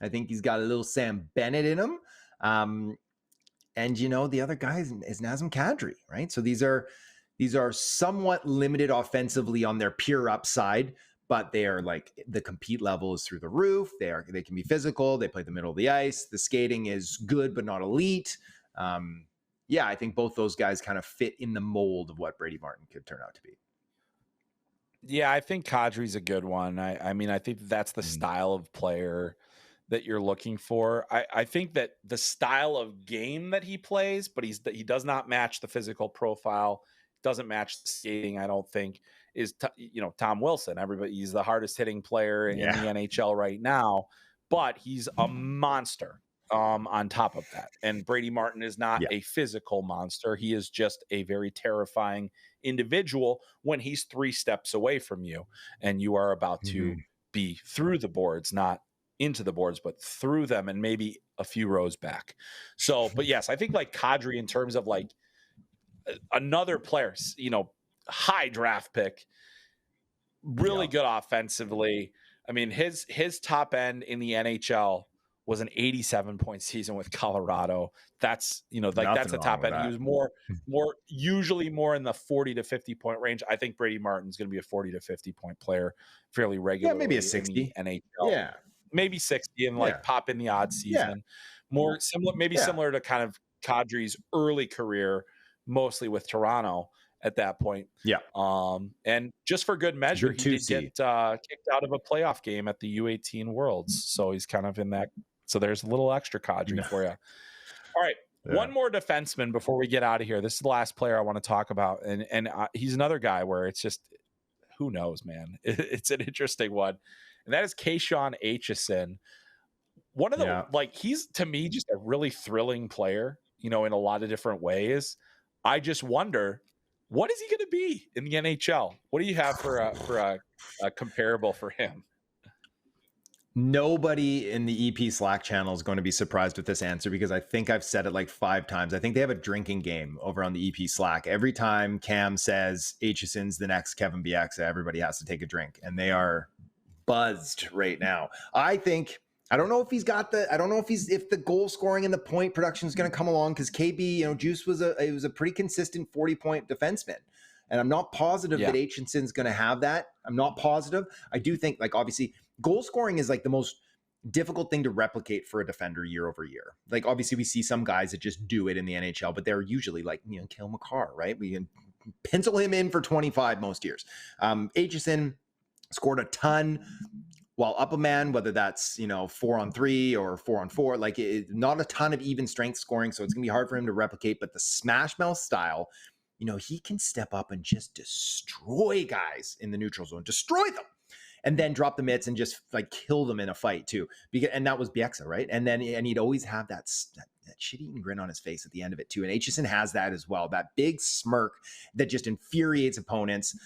I think he's got a little Sam Bennett in him. And the other guy is Nazem Kadri, right? So these are somewhat limited offensively on their pure upside, but they are like, the compete level is through the roof. They can be physical. They play the middle of the ice. The skating is good, but not elite. I think both those guys kind of fit in the mold of what Brady Martin could turn out to be. Yeah, I think Kadri's a good one. I mean, I think that's the style of player that you're looking for. I think that the style of game that he plays, but he does not match the physical profile, doesn't match the skating, I don't think, is Tom Wilson. He's the hardest hitting player in the NHL right now, but he's a monster on top of that. And Brady Martin is not a physical monster. He is just a very terrifying individual when he's 3 steps away from you and you are about to be through the boards, not into the boards, but through them and maybe a few rows back. So, but yes, I think like Kadri, in terms of like another player, high draft pick, really good offensively. I mean, his top end in the NHL was an 87-point season with Colorado. That's, that's the top end. He was usually more in the 40 to 50 point range. I think Brady Martin's going to be a 40 to 50 point player fairly regularly. Yeah, maybe a 60 in the NHL. Yeah. Maybe 60 and like pop in the odd season. More similar, similar to kind of Kadri's early career, mostly with Toronto at that point. Yeah. And just for good measure, he did get kicked out of a playoff game at the U18 Worlds. So he's kind of in that. So there's a little extra Kadri for you. All right. Yeah. One more defenseman before we get out of here. This is the last player I want to talk about. And he's another guy where it's just, who knows, man. It's an interesting one. And that is Kahan Herson. One of the, he's, to me, just a really thrilling player, in a lot of different ways. I just wonder, what is he going to be in the NHL? What do you have for a comparable for him? Nobody in the EP Slack channel is going to be surprised with this answer, because I think I've said it like 5 times. I think they have a drinking game over on the EP Slack. Every time Cam says Aitchison's the next Kevin Bieksa, everybody has to take a drink, and they are buzzed right now. I don't know if if the goal scoring and the point production is going to come along, because KB, Juice was a pretty consistent 40-point defenseman. And I'm not positive that Aitchison's going to have that. I'm not positive. I do think, obviously, goal scoring is the most difficult thing to replicate for a defender year over year. Obviously, we see some guys that just do it in the NHL, but they're usually Cale Makar, right? We can pencil him in for 25 most years. Aitchison scored a ton while up a man, whether that's 4-on-3 or 4-on-4. Not a ton of even strength scoring, so it's gonna be hard for him to replicate. But the smash mouth style, he can step up and just destroy guys in the neutral zone, destroy them, and then drop the mitts and just kill them in a fight too. And that was Bieksa, right? And he'd always have that shit-eating grin on his face at the end of it too. And Aitchison has that as well, that big smirk that just infuriates opponents.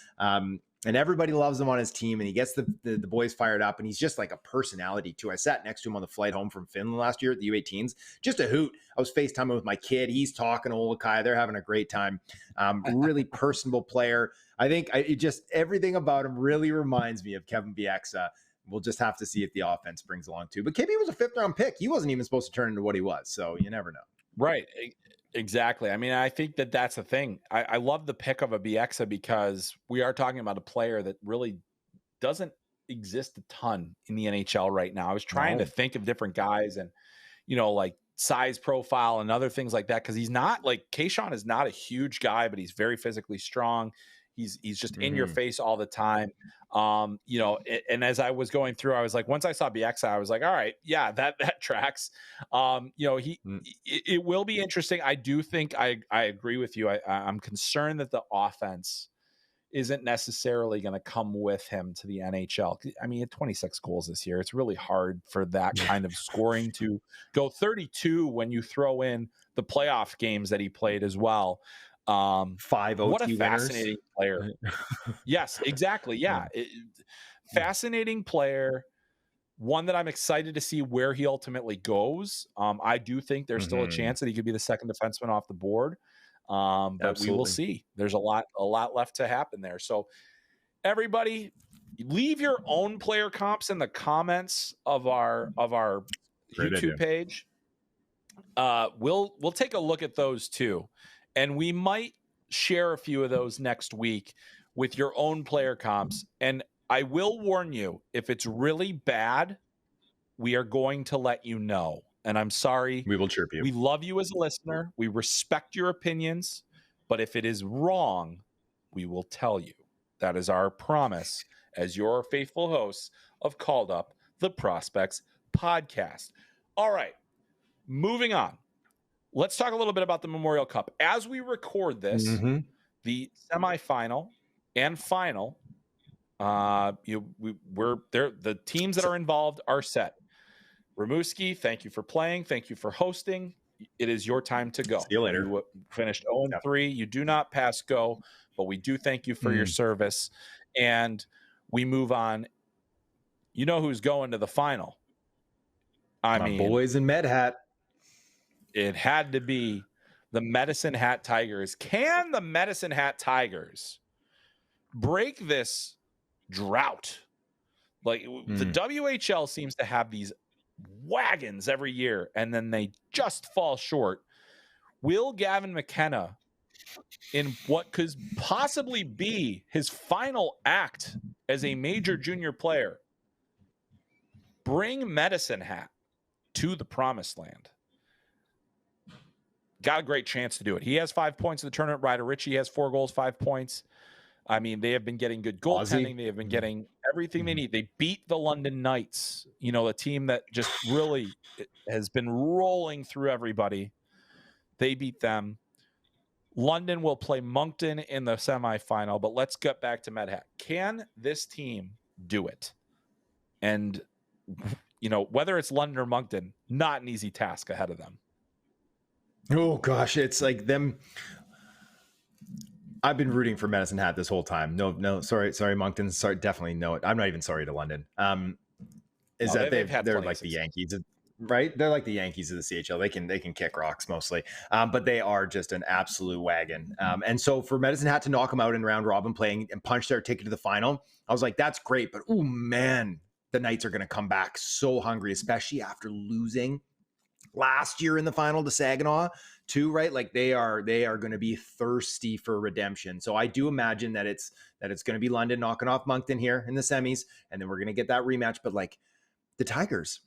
And everybody loves him on his team, and he gets the boys fired up, and he's just like a personality too. I sat next to him on the flight home from Finland last year at the U18s, just a hoot. I was FaceTiming with my kid. He's talking to Olakai. They're having a great time. Really personable player. I think everything about him really reminds me of Kevin Bieksa. We'll just have to see if the offense brings along too. But KB was a 5th-round pick. He wasn't even supposed to turn into what he was, so you never know. Right. Exactly. I mean, I think that's the thing. I love the pick of a Bieksa, because we are talking about a player that really doesn't exist a ton in the NHL right now. I was trying to think of different guys and, size profile and other things like that, because he's not Kahan is not a huge guy, but he's very physically strong. He's just in your face all the time. And as I was going through, I was like, once I saw Bieksa, I was like, all right, yeah, that tracks. It will be interesting. I do think I agree with you. I'm concerned that the offense isn't necessarily going to come with him to the NHL. I mean, at 26 goals this year, it's really hard for that kind of scoring to go 32 when you throw in the playoff games that he played as well. 5 OT what a winners. Fascinating player. Yes, exactly. Yeah. Fascinating player. One that I'm excited to see where he ultimately goes. I do think there's still a chance that he could be the second defenseman off the board. But we will see. There's a lot left to happen there. So everybody, leave your own player comps in the comments of our Great YouTube page. We'll take a look at those too. And we might share a few of those next week with your own player comps. And I will warn you, if it's really bad, we are going to let you know. And I'm sorry. We will chirp you. We love you as a listener. We respect your opinions. But if it is wrong, we will tell you. That is our promise as your faithful hosts of Called Up, the Prospects podcast. All right, moving on. Let's talk a little bit about the Memorial Cup. As we record this, the semifinal and final, we're there. The teams that are involved are set. Rimouski, thank you for playing. Thank you for hosting. It is your time to go. See you later. You finished 0-3. You do not pass go, but we do thank you for your service. And we move on. You know who's going to the final? I mean, boys in Med Hat. It had to be the Medicine Hat Tigers. Can the Medicine Hat Tigers break this drought? Like the WHL seems to have these wagons every year, and then they just fall short. Will Gavin McKenna, in what could possibly be his final act as a major junior player, bring Medicine Hat to the promised land? Got a great chance to do it. He has 5 points in the tournament. Ryder Ritchie has 4 goals, 5 points. I mean, they have been getting good goaltending. They have been getting everything they need. They beat the London Knights, a team that just really has been rolling through everybody. They beat them. London will play Moncton in the semifinal, but let's get back to MedHat. Can this team do it? And, whether it's London or Moncton, not an easy task ahead of them. Oh, gosh. It's like them. I've been rooting for Medicine Hat this whole time. No, sorry, Moncton. Sorry, definitely no. I'm not even sorry to London. They're like the Yankees, right? They're like the Yankees of the CHL. They can kick rocks mostly, but they are just an absolute wagon. And so for Medicine Hat to knock them out in round robin playing and punch their ticket to the final, I was like, that's great. But oh man, the Knights are going to come back so hungry, especially after losing last year in the final to Saginaw too, right? Like they are going to be thirsty for redemption. So I do imagine that it's going to be London knocking off Moncton here in the semis, and then we're going to get that rematch. But like the Tigers,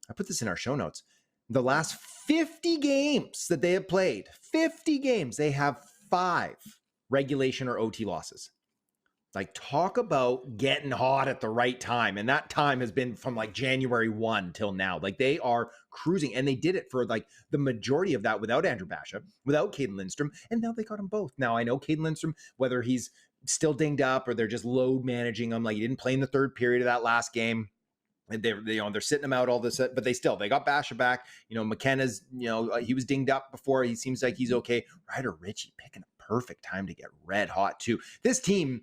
I put this in our show notes. The last 50 games that they have played, 50 games, they have 5 regulation or OT losses. Like, talk about getting hot at the right time. And that time has been from like January 1 till now. Like, they are cruising, and they did it for like the majority of that without Andrew Basha, without Caden Lindstrom. And now they got them both. Now, I know Caden Lindstrom, whether he's still dinged up or they're just load managing him, like he didn't play in the third period of that last game. And they're sitting him out all this, but they got Basha back. McKenna's, he was dinged up before. He seems like he's okay. Ryder Ritchie picking a perfect time to get red hot too. This team,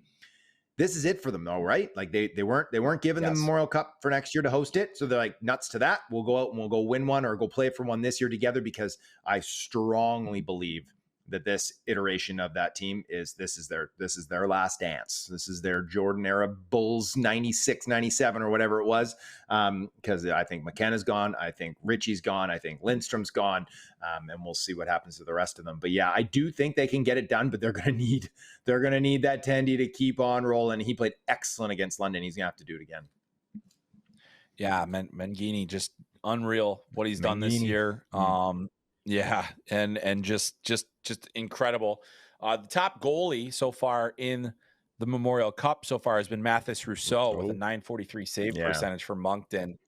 this is it for them though, right? Like they weren't given the Memorial Cup for next year to host it. So they're like, nuts to that. We'll go out and we'll go win one or go play for one this year together, because I strongly believe that this iteration of that team this is their last dance. This is their Jordan era Bulls 96, 97 or whatever it was. Because I think McKenna's gone. I think Richie's gone. I think Lindstrom's gone. And we'll see what happens to the rest of them. But yeah, I do think they can get it done, but they're going to need that Tendy to keep on rolling. He played excellent against London. He's going to have to do it again. Yeah. Mangini, just unreal what he's done this year. Yeah, and just incredible. The top goalie so far in the Memorial Cup so far has been Mathis Rousseau with a .943 save percentage for Moncton.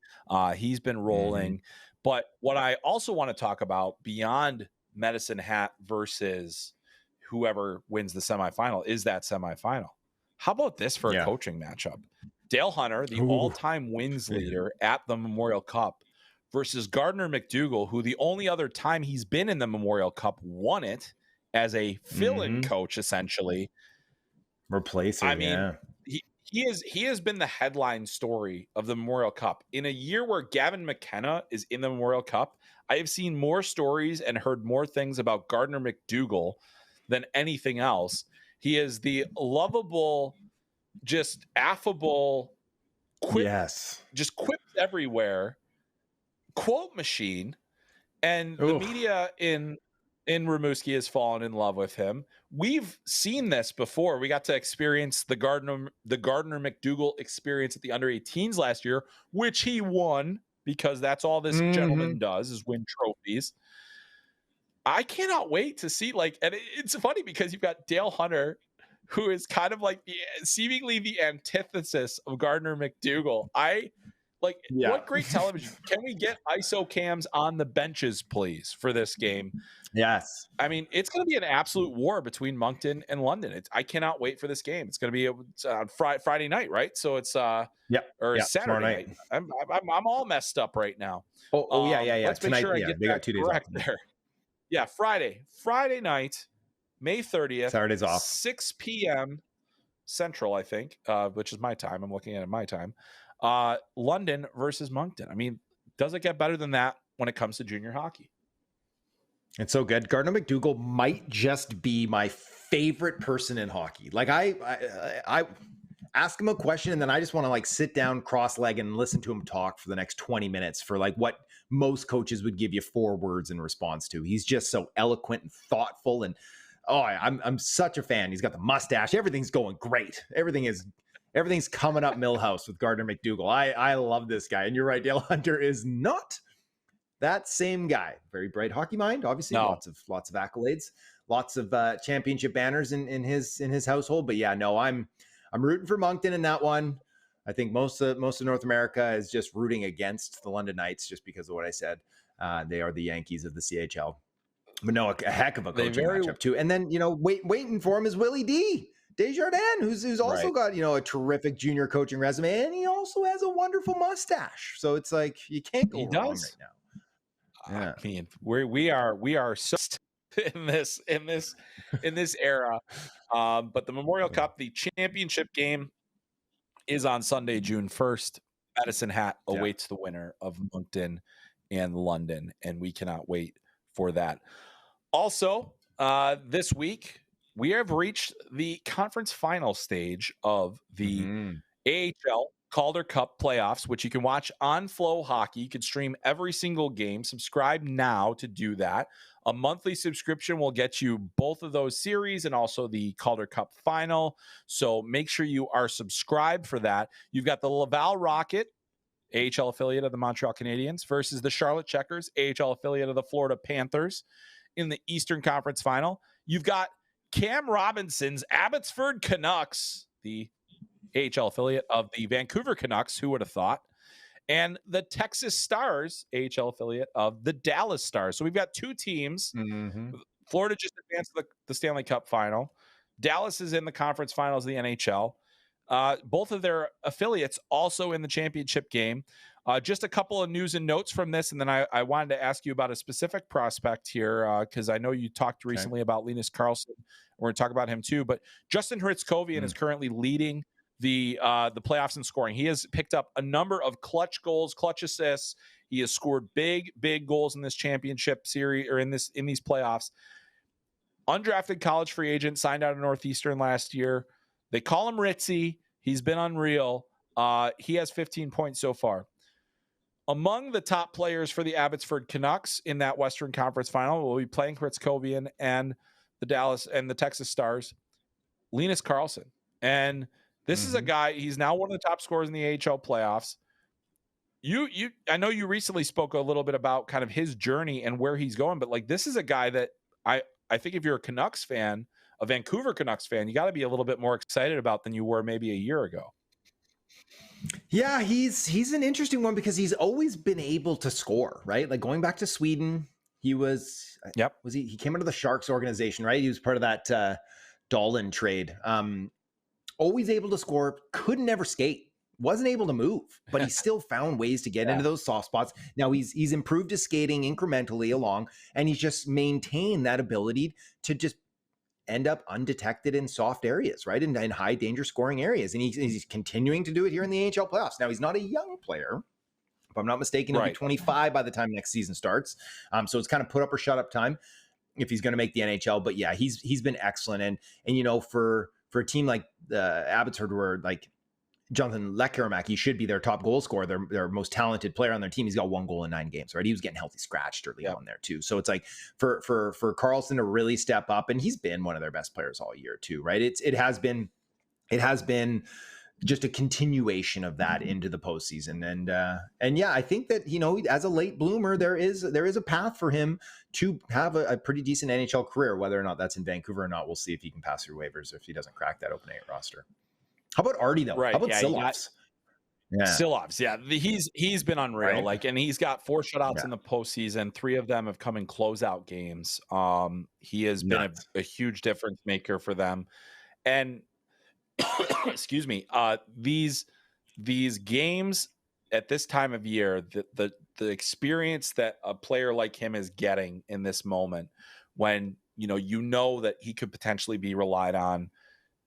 He's been rolling. But what I also want to talk about beyond Medicine Hat versus whoever wins the semifinal is that semifinal. How about this for a coaching matchup? Dale Hunter, the all-time wins leader at the Memorial Cup, versus Gardner McDougall, who the only other time he's been in the Memorial Cup won it as a fill-in coach, essentially. Replacing, I mean, he has been the headline story of the Memorial Cup. In a year where Gavin McKenna is in the Memorial Cup, I have seen more stories and heard more things about Gardner McDougall than anything else. He is the lovable, just affable, just quips everywhere, quote machine, and the media in Rimouski has fallen in love with him. We've seen this before. We got to experience the Gardner McDougall experience at the under-18s last year, which he won, because that's all this gentleman does is win trophies. I cannot wait to see, and it's funny because you've got Dale Hunter, who is kind of like seemingly the antithesis of Gardner McDougall. Like, what great television. Can we get ISO cams on the benches, please, for this game? Yes. I mean, it's going to be an absolute war between Moncton and London. I cannot wait for this game. It's going to be on Friday night, right? So it's Saturday night. I'm all messed up right now. Yeah. Let's Tonight, make sure I get that 2 days correct off. there. Yeah, Friday night, May 30th. Saturday's off. 6 p.m. Central, I think, which is my time. I'm looking at it my time. London versus Moncton. I mean, does it get better than that when it comes to junior hockey? It's so good. Gardner McDougall might just be my favorite person in hockey. Like I ask him a question and then I just want to like sit down cross-legged and listen to him talk for the next 20 minutes for like what most coaches would give you 4 words in response to. He's just so eloquent and thoughtful, and I'm such a fan. He's got the mustache. Everything's going great. Everything's coming up Millhouse with Gardner McDougall. I love this guy. And you're right, Dale Hunter is not that same guy. Very bright hockey mind, obviously. No. Lots of accolades, lots of championship banners in his household. But yeah, no, I'm rooting for Moncton in that one. I think most of North America is just rooting against the London Knights just because of what I said. They are the Yankees of the CHL. But no, a heck of a coaching matchup too. And then, waiting for him is Willie D. Desjardins, who's also got, a terrific junior coaching resume, and he also has a wonderful mustache. So it's like you can't go wrong right now. Yeah. I mean, we are so in this era. But the Memorial Cup, the championship game, is on Sunday, June 1st. Medicine Hat awaits the winner of Moncton and London, and we cannot wait for that. Also, this week we have reached the conference final stage of the AHL Calder Cup Playoffs, which you can watch on FloHockey. You can stream every single game. Subscribe now to do that. A monthly subscription will get you both of those series and also the Calder Cup final. So make sure you are subscribed for that. You've got the Laval Rocket, AHL affiliate of the Montreal Canadiens, versus the Charlotte Checkers, AHL affiliate of the Florida Panthers, in the Eastern Conference final. You've got Cam Robinson's Abbotsford Canucks, the AHL affiliate of the Vancouver Canucks, who would have thought, and the Texas Stars, AHL affiliate of the Dallas Stars. So we've got 2 teams. Florida just advanced the Stanley Cup final. Dallas is in the conference finals of the NHL. Both of their affiliates also in the championship game. Just a couple of news and notes from this, and then I wanted to ask you about a specific prospect here, because I know you talked recently about Linus Karlsson. We're going to talk about him too, but Justin Hritskovian is currently leading the playoffs in scoring. He has picked up a number of clutch goals, clutch assists. He has scored big goals in this championship series or in these playoffs. Undrafted college free agent, signed out of Northeastern last year. They call him Ritzy. He's been unreal. He has 15 points so far. Among the top players for the Abbotsford Canucks in that Western Conference final will be playing Hritskovian and the Dallas and the Texas Stars, Linus Karlsson. And this is a guy, he's now one of the top scorers in the AHL playoffs. I know you recently spoke a little bit about kind of his journey and where he's going, but like this is a guy that I think if you're a Canucks fan, a Vancouver Canucks fan, you got to be a little bit more excited about than you were maybe a year ago. Yeah, he's an interesting one because he's always been able to score, right? Like going back to Sweden, he came into the Sharks organization, right? He was part of that Dahlin trade. Always able to score, could never skate, wasn't able to move, but he still found ways to get into those soft spots. Now he's improved his skating incrementally along, and he's just maintained that ability to just end up undetected in soft areas, right? In high danger scoring areas. And he's continuing to do it here in the AHL playoffs. Now he's not a young player. If I'm not mistaken, he'll be 25 by the time next season starts. So it's kind of put up or shut up time if he's going to make the NHL. But yeah, he's been excellent. And for a team like Abbotsford, where like Jonathan Lekaramak, he should be their top goal scorer, their most talented player on their team. He's got 1 goal in 9 games, right? He was getting healthy scratched early on there too. So it's like for Karlsson to really step up, and he's been one of their best players all year too, right? It has been just a continuation of that into the postseason. And yeah, I think that, as a late bloomer, there is a path for him to have a pretty decent NHL career. Whether or not that's in Vancouver or not, we'll see if he can pass through waivers or if he doesn't crack that opening roster. How about Artie though? Right. How about Silovs? Silovs, he's been unreal. Right? Like, and he's got 4 shutouts Yeah. in the postseason. 3 of them have come in closeout games. He has been a huge difference maker for them. And excuse me, these games at this time of year, the experience that a player like him is getting in this moment, when you know that he could potentially be relied on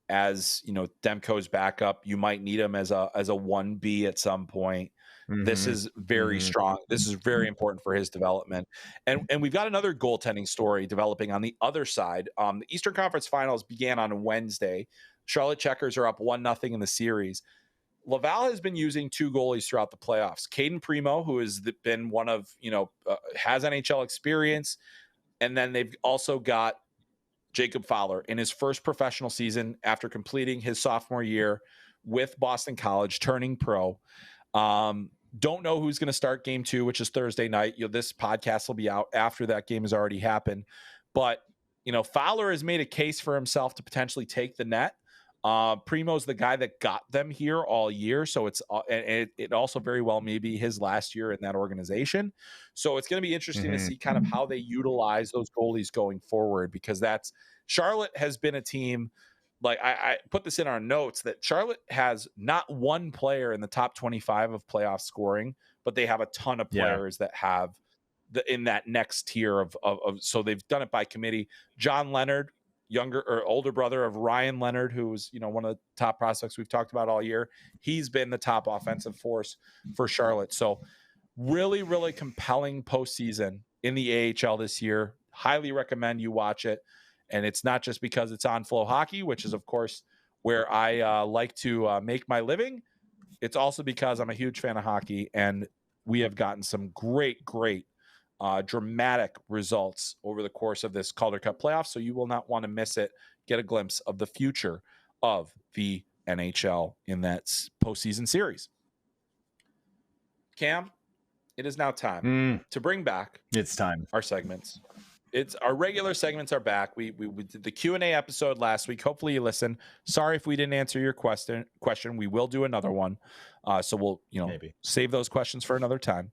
as Demko's backup. You might need him as a 1B at some point. This is very strong. This is very important for his development. And we've got another goaltending story developing on the other side. The Eastern Conference Finals began on Wednesday. Charlotte Checkers are up 1-0 in the series. Laval has been using 2 goalies throughout the playoffs. Caden Primo, who has been one of, has NHL experience. And then they've also got Jacob Fowler in his first professional season after completing his sophomore year with Boston College, turning pro. Don't know who's going to start game 2, which is Thursday night. This podcast will be out after that game has already happened. But, Fowler has made a case for himself to potentially take the net. Primo's the guy that got them here all year. So it also very well may be his last year in that organization. So it's going to be interesting to see kind of how they utilize those goalies going forward, because Charlotte has been a team, like I put this in our notes, that Charlotte has not one player in the top 25 of playoff scoring, but they have a ton of players that have in that next tier of so they've done it by committee. John Leonard, younger or older brother of Ryan Leonard, who was, one of the top prospects we've talked about all year. He's been the top offensive force for Charlotte. So really, really compelling postseason in the AHL this year. Highly recommend you watch it. And it's not just because it's on FloHockey, which is, of course, where I like to make my living. It's also because I'm a huge fan of hockey, and we have gotten some great dramatic results over the course of this Calder Cup playoffs. So you will not want to miss it. Get a glimpse of the future of the NHL in that postseason series. Cam, it is now time to bring back. It's time. Our segments. Our regular segments are back. We did the Q&A episode last week. Hopefully you listened. Sorry if we didn't answer your question. We will do another one. So we'll, maybe save those questions for another time.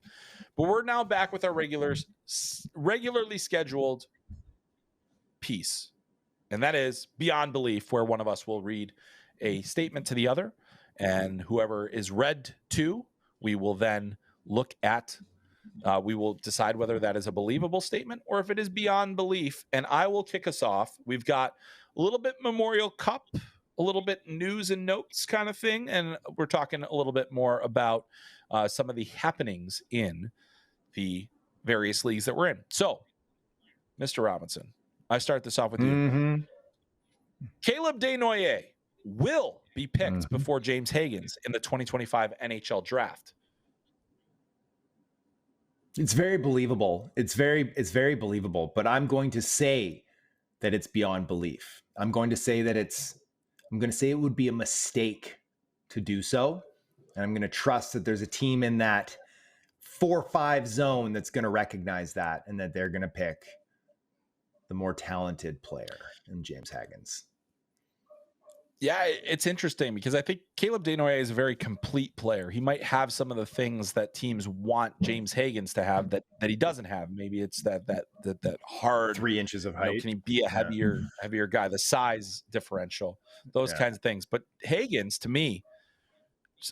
But we're now back with our regularly scheduled piece. And that is Beyond Belief, where one of us will read a statement to the other, and whoever is read to, we will then look at we will decide whether that is a believable statement or if it is beyond belief. And I will kick us off. We've got a little bit Memorial Cup, a little bit news and notes kind of thing. And we're talking a little bit more about some of the happenings in the various leagues that we're in. So, Mr. Robinson, I start this off with you. Caleb Desnoyers will be picked before James Higgins in the 2025 NHL Draft. It's very believable. It's very believable, but I'm going to say that it's beyond belief. I'm going to say it would be a mistake to do so. And I'm going to trust that there's a team in that 4-5 zone that's going to recognize that, and that they're going to pick the more talented player in James Higgins. Yeah, it's interesting because I think Caleb Desnoyers is a very complete player. He might have some of the things that teams want James Higgins to have that he doesn't have. Maybe it's that hard 3 inches of height. Can he be a heavier guy? The size differential, those kinds of things. But Higgins, to me,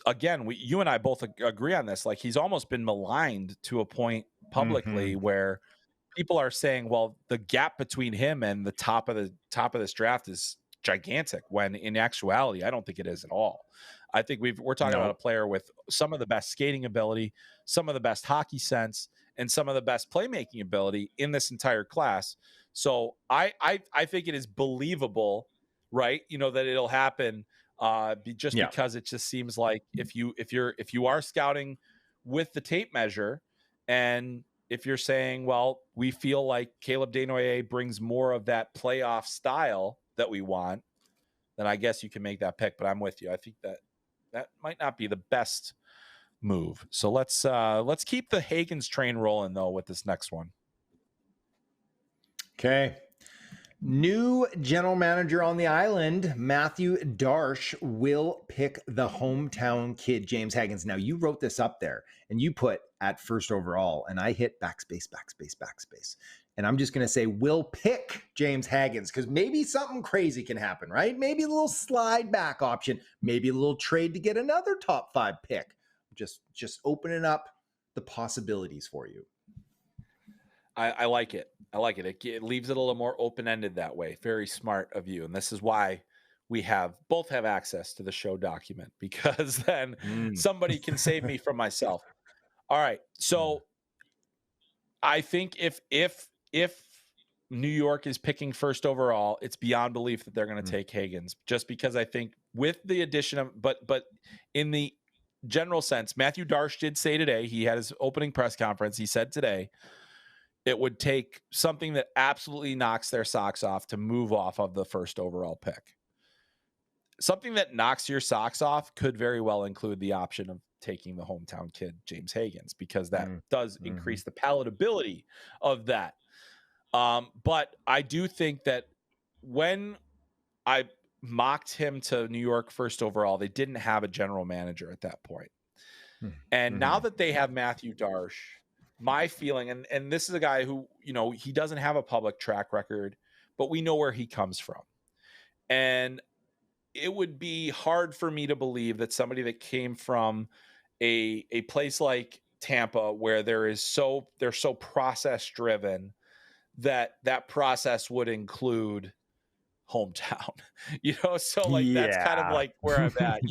again, you and I both agree on this. Like, he's almost been maligned to a point publicly where people are saying, well, the gap between him and the top of this draft is gigantic, when in actuality I don't think it is at all. I think we're talking about a player with some of the best skating ability, some of the best hockey sense, and some of the best playmaking ability in this entire class. So I think it is believable, right? That it'll happen because it just seems like if you are scouting with the tape measure, and if you're saying, well, we feel like Caleb Desnoyers brings more of that playoff style that we want, then I guess you can make that pick. But I'm with you. I think that might not be the best move. So let's keep the Higgins train rolling though with this next one. Okay. New general manager on the island, Matthew Darsh, will pick the hometown kid, James Higgins. Now, you wrote this up there and you put at first overall, and I hit backspace. And I'm just going to say, we'll pick James Higgins because maybe something crazy can happen, right? Maybe a little slide back option, maybe a little trade to get another top 5 pick. Just opening up the possibilities for you. I like it. It leaves it a little more open-ended that way. Very smart of you. And this is why we both have access to the show document, because then somebody can save me from myself. All right. So I think if New York is picking first overall, it's beyond belief that they're going to take Higgins, just because I think with the addition of, but in the general sense, Matthew Darsh did say today, he had his opening press conference. He said today, it would take something that absolutely knocks their socks off to move off of the first overall pick. Something that knocks your socks off could very well include the option of taking the hometown kid, James Higgins, because that does increase the palatability of that. But I do think that when I mocked him to New York first overall, they didn't have a general manager at that point. And now that they have Matthew Darsh, my feeling, and this is a guy who, he doesn't have a public track record, but we know where he comes from. And it would be hard for me to believe that somebody that came from a place like Tampa, where they're so process driven, that process would include hometown, so that's kind of like where I'm at,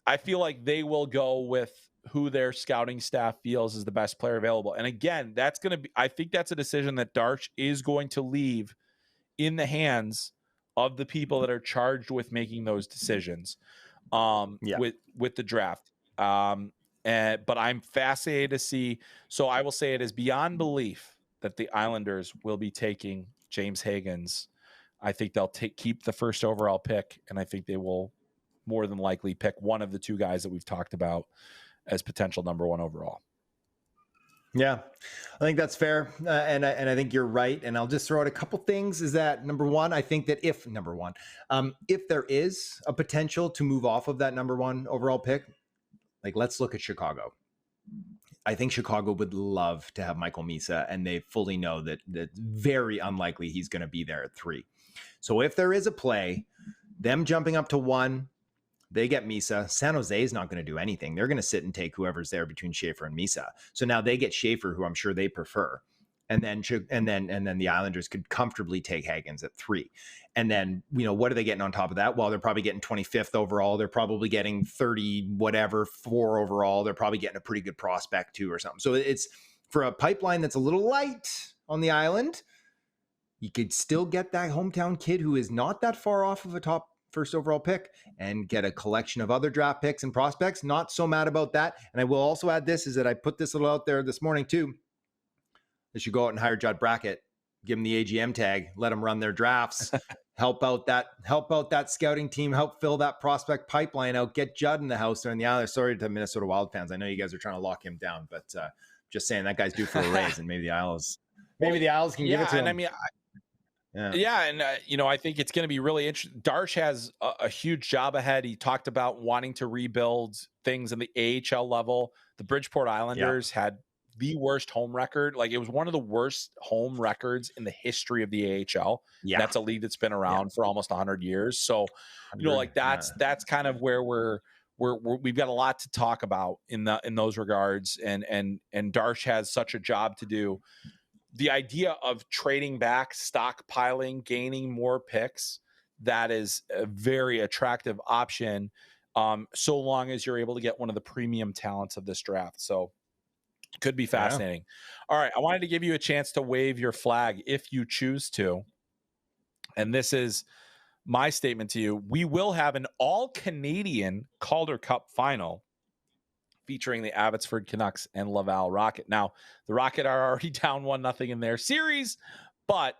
I feel like they will go with who their scouting staff feels is the best player available. And again, I think that's a decision that Darsh is going to leave in the hands of the people that are charged with making those decisions with the draft. But I'm fascinated to see. So I will say it is beyond belief that the Islanders will be taking James Higgins. I think they'll keep the first overall pick, and I think they will more than likely pick one of the two guys that we've talked about as potential number 1 overall. Yeah, I think that's fair. And I think you're right. And I'll just throw out a couple things is that number one, I think that if there is a potential to move off of that number 1 overall pick, like let's look at Chicago. I think Chicago would love to have Michael Misa, and they fully know that very unlikely he's going to be there at 3. So if there is a play, them jumping up to 1, they get Misa. San Jose is not going to do anything. They're going to sit and take whoever's there between Schaefer and Misa. So now they get Schaefer, who I'm sure they prefer. And then the Islanders could comfortably take Higgins at 3. And then, what are they getting on top of that? Well, they're probably getting 25th overall. They're probably getting 4 overall. They're probably getting a pretty good prospect too or something. So it's for a pipeline that's a little light on the island. You could still get that hometown kid who is not that far off of a top first overall pick and get a collection of other draft picks and prospects. Not so mad about that. And I will also add this, is that I put this little out there this morning too. They should go out and hire Judd Brackett, give him the AGM tag, let them run their drafts, help out that scouting team, help fill that prospect pipeline out, get Judd in the house there in the Islanders. Sorry to Minnesota Wild fans. I know you guys are trying to lock him down, but just saying that guy's due for a raise, and maybe the Isles can give it to him. I mean, I think it's going to be really interesting. Darsh has a huge job ahead. He talked about wanting to rebuild things in the AHL level. The Bridgeport Islanders had the worst home record. Like, it was one of the worst home records in the history of the AHL. Yeah. That's a league that's been around for almost 100 years. So, that's kind of where we've got a lot to talk about in those regards. And Darsh has such a job to do. The idea of trading back, stockpiling, gaining more picks, that is a very attractive option, so long as you're able to get one of the premium talents of this draft. So could be fascinating. Yeah. All right. I wanted to give you a chance to wave your flag if you choose to. And this is my statement to you. We will have an all-Canadian Calder Cup final featuring the Abbotsford Canucks and Laval Rocket. Now, the Rocket are already down 1-0 in their series, but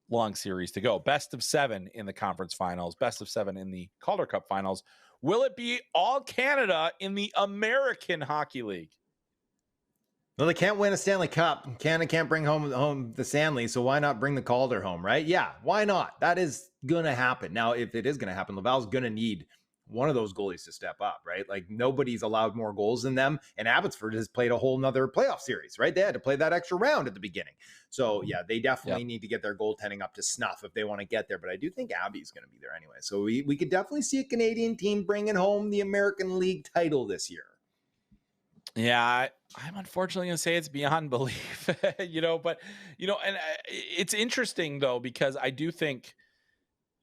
long series to go. Best of 7 in the conference finals, best of 7 in the Calder Cup finals. Will it be all Canada in the American Hockey League? Well, they can't win a Stanley Cup. Can't bring home the Stanley, so why not bring the Calder home, right? Yeah, why not? That is gonna happen. Now, if it is gonna happen, Laval's gonna need one of those goalies to step up, right? Like nobody's allowed more goals than them, and Abbotsford has played a whole nother playoff series, right? They had to play that extra round at the beginning. So yeah, they definitely need to get their goaltending up to snuff if they want to get there. But I do think Abby's going to be there anyway. So we could definitely see a Canadian team bringing home the American League title this year. Yeah, I'm unfortunately going to say it's beyond belief, but and it's interesting though, because I do think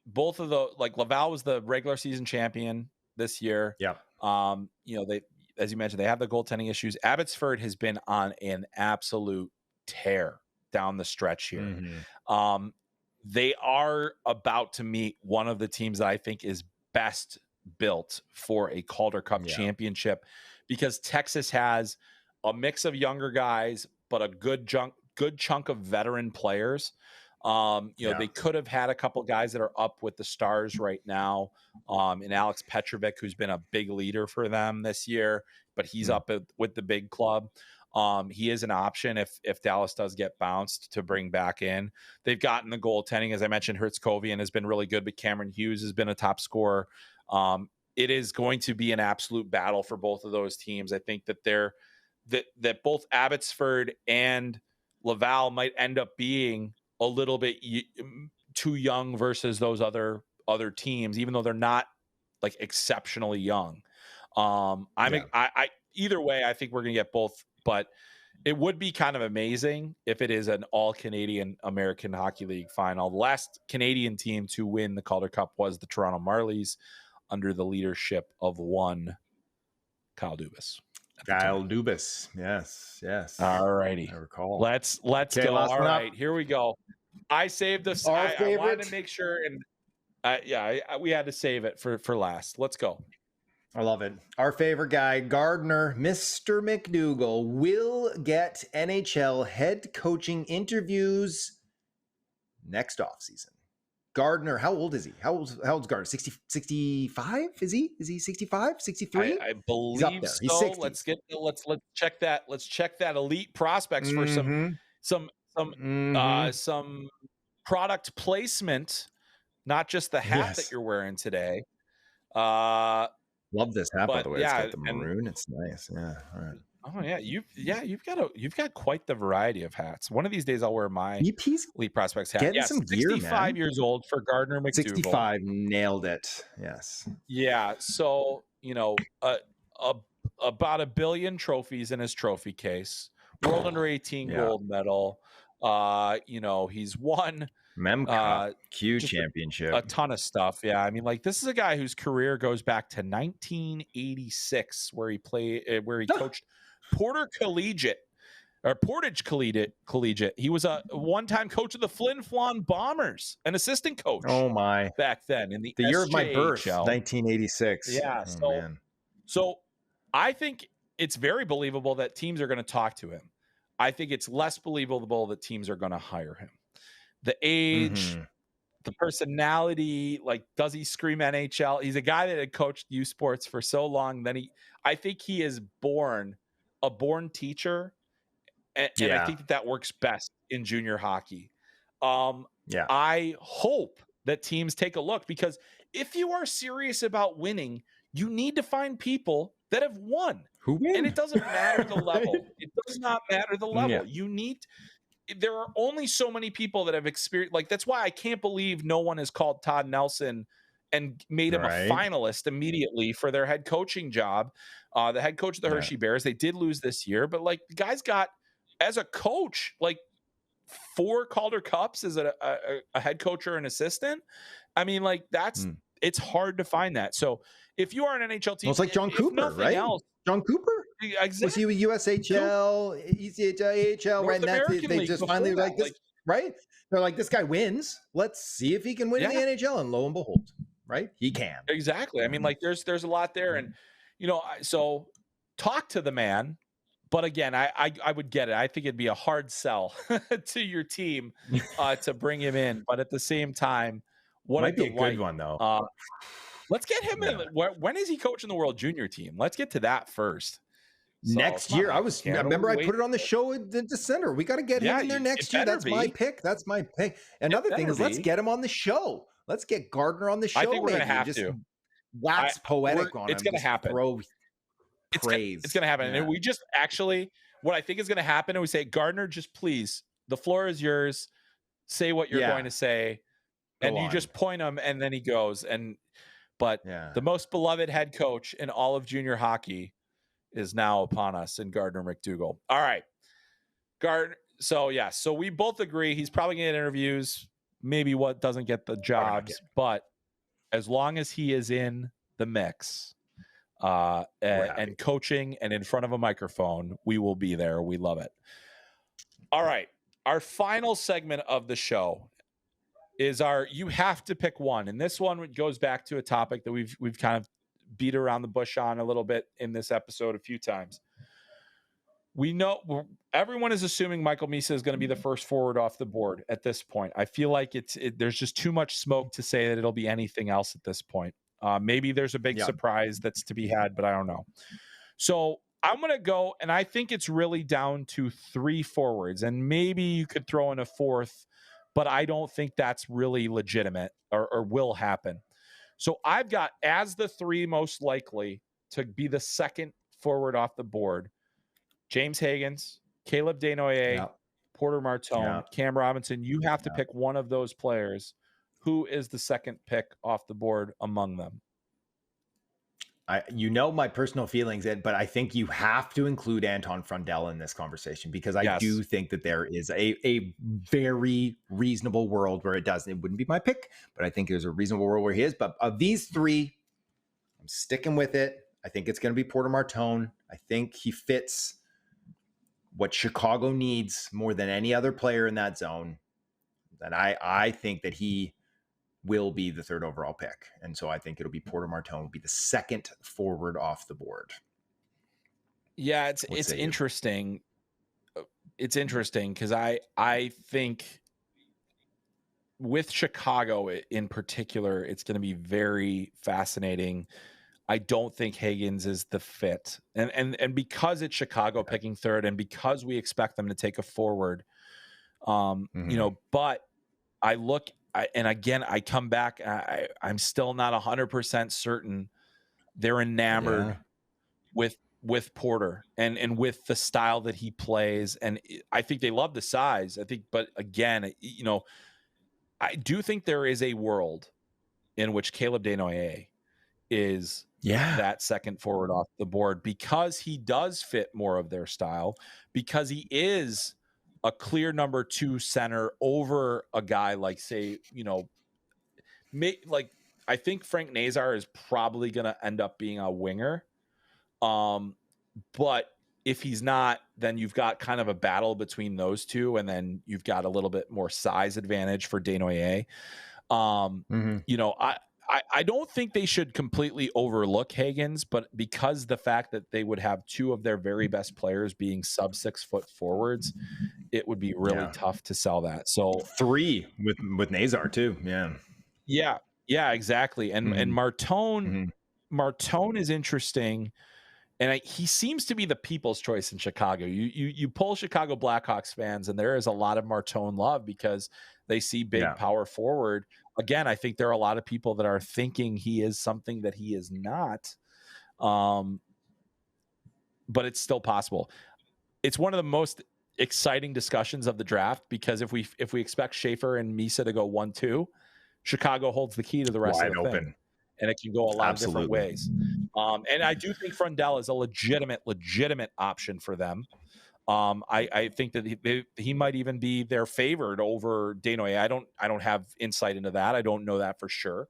both of the, like Laval was the regular season champion this year. Yeah. They, as you mentioned, they have the goaltending issues. Abbotsford has been on an absolute tear down the stretch here. Mm-hmm. They are about to meet one of the teams that I think is best built for a Calder Cup championship, because Texas has a mix of younger guys, but a good chunk of veteran players. They could have had a couple guys that are up with the Stars right now. And Alex Petrovic, who's been a big leader for them this year, but he's up with the big club. He is an option if Dallas does get bounced to bring back in. They've gotten the goaltending, as I mentioned. Hertzkovian has been really good, but Cameron Hughes has been a top scorer. It is going to be an absolute battle for both of those teams. I think that that both Abbotsford and Laval might end up being a little bit too young versus those other teams, even though they're not like exceptionally young. Either way, I think we're going to get both, but it would be kind of amazing if it is an all Canadian American Hockey League final. The last Canadian team to win the Calder Cup was the Toronto Marlies under the leadership of one Kyle Dubas. Yes. All righty. I recall. Let's go. All right, here we go. I saved this. I wanted to make sure, and we had to save it for last. Let's go. I love it. Our favorite guy, Gardner, Mr. McDougal, will get NHL head coaching interviews next offseason. Gardner, how old is he? How old's Gardner? 65? Is he 65? 63? I believe so. He's 60. Let's check that. Let's check that elite prospects for some product placement, not just the hat that you're wearing today. Love this hat, by the way. It's got the maroon. It's nice. Yeah. All right. Oh yeah, you've got quite the variety of hats. One of these days I'll wear my elite prospects hat. Getting some gear, 65 years old for Gardner McDougal. 65, nailed it. Yes. Yeah. So about 1 billion trophies in his trophy case. World Under 18 gold medal. He's won Q championship, a ton of stuff. Yeah, I mean, like, this is a guy whose career goes back to 1986, where he coached Portage Collegiate. He was a one-time coach of the Flin Flon Bombers, an assistant coach. Oh my! Back then, in the year of my birth, 1986. Yeah. So I think it's very believable that teams are going to talk to him. I think it's less believable that teams are going to hire him. The age, the personality, like, does he scream NHL? He's a guy that had coached U Sports for so long. I think he is a born teacher. And I think that works best in junior hockey. I hope that teams take a look, because if you are serious about winning, you need to find people that have won. Who win? And it doesn't matter the level. It does not matter the level. There are only so many people that have experienced. Like, that's why I can't believe no one has called Todd Nelson and made him a finalist immediately for their head coaching job. The head coach of the Hershey Bears, they did lose this year, but like, the guy's got, as a coach, like 4 Calder Cups as a head coach or an assistant. I mean, like, it's hard to find that. So if you are an NHL team, it's like John Cooper, right? John Cooper? Exactly. Was he with USHL, ECHL, right? And they just finally like this, right? They're like, this guy wins. Let's see if he can win in the NHL. And lo and behold, right? He can. Exactly. I mean, like, there's a lot there. And, so talk to the man. But again, I would get it. I think it'd be a hard sell to your team to bring him in. But at the same time, might be a good one, though. Let's get him in. When is he coaching the World Junior team? Let's get to that first. So, next year, I remember I put it on the show in December. We got to get him in there next year. That's my pick. That's my pick. Another thing is, let's get him on the show. Let's get Gardner on the show. I think we're going to have to wax poetic on him. It's going to happen. Praise. It's going to happen. Yeah. And we just actually, what I think is going to happen, and we say, Gardner, just please, the floor is yours. Say what you're going to say. And you just point him, and then he goes. But the most beloved head coach in all of junior hockey is now upon us in Gardner McDougall. All right. Gardner. So we both agree he's probably going to get interviews. Maybe what doesn't get the jobs, but as long as he is in the mix and coaching and in front of a microphone, we will be there. We love it. All right. Our final segment of the show is you have to pick one. And this one goes back to a topic that we've kind of beat around the bush on a little bit in this episode a few times. We know everyone is assuming Michael Misa is going to be the first forward off the board at this point. I feel like there's just too much smoke to say that it'll be anything else at this point. Maybe there's a big surprise that's to be had, but I don't know. So I'm going to go, and I think it's really down to 3 forwards, and maybe you could throw in a 4th, but I don't think that's really legitimate or will happen. So I've got as the 3 most likely to be the second forward off the board, James Higgins, Caleb Desnoyers, Porter Martone, Cam Robinson. You have to pick one of those players. Who is the second pick off the board among them? My personal feelings, Ed, but I think you have to include Anton Frundell in this conversation because I do think that there is a very reasonable world where it wouldn't be my pick, but I think there's a reasonable world where he is. But of these 3, I'm sticking with it. I think it's going to be Porter Martone. I think he fits what Chicago needs more than any other player in that zone. And I think that he will be the 3rd overall pick. And so I think it'll be Porter Martone will be the second forward off the board. Yeah, it's interesting. It's interesting because I think with Chicago in particular, it's going to be very fascinating. I don't think Higgins is the fit. And because it's Chicago picking 3rd and because we expect them to take a forward, but I look and again, I come back. I'm still not 100% certain they're enamored with Porter and with the style that he plays. And I think they love the size. But again, I do think there is a world in which Caleb Desnoyers is that second forward off the board because he does fit more of their style, because he is a clear number 2 center over a guy like, say, I think Frank Nazar is probably going to end up being a winger. But if he's not, then you've got kind of a battle between those two. And then you've got a little bit more size advantage for Desnoyers. I don't think they should completely overlook Higgins, but because the fact that they would have 2 of their very best players being sub 6 foot forwards, it would be really tough to sell that. So 3 with Nazar too. Yeah, exactly. And Martone is interesting. And he seems to be the people's choice in Chicago. You pull Chicago Blackhawks fans, and there is a lot of Martone love because they see big power forward. Again, I think there are a lot of people that are thinking he is something that he is not. But it's still possible. It's one of the most exciting discussions of the draft because if we expect Schaefer and Misa to go 1-2, Chicago holds the key to the rest of the thing. And it can go a lot of different ways. And I do think Frundell is a legitimate option for them. I think that he might even be their favored over Desnoyers. I don't have insight into that. I don't know that for sure.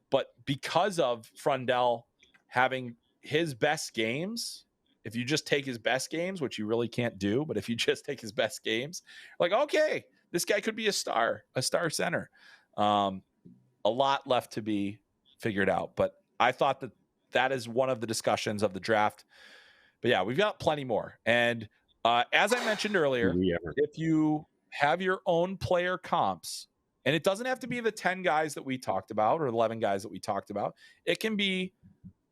But because of Frundell having his best games, if you just take his best games, which you really can't do, but if you just take his best games, like, okay, this guy could be a star center. A lot left to be figured out, but I thought that is one of the discussions of the draft. But yeah, we've got plenty more. And as I mentioned earlier, if you have your own player comps, and it doesn't have to be the 10 guys that we talked about or 11 guys that we talked about, it can be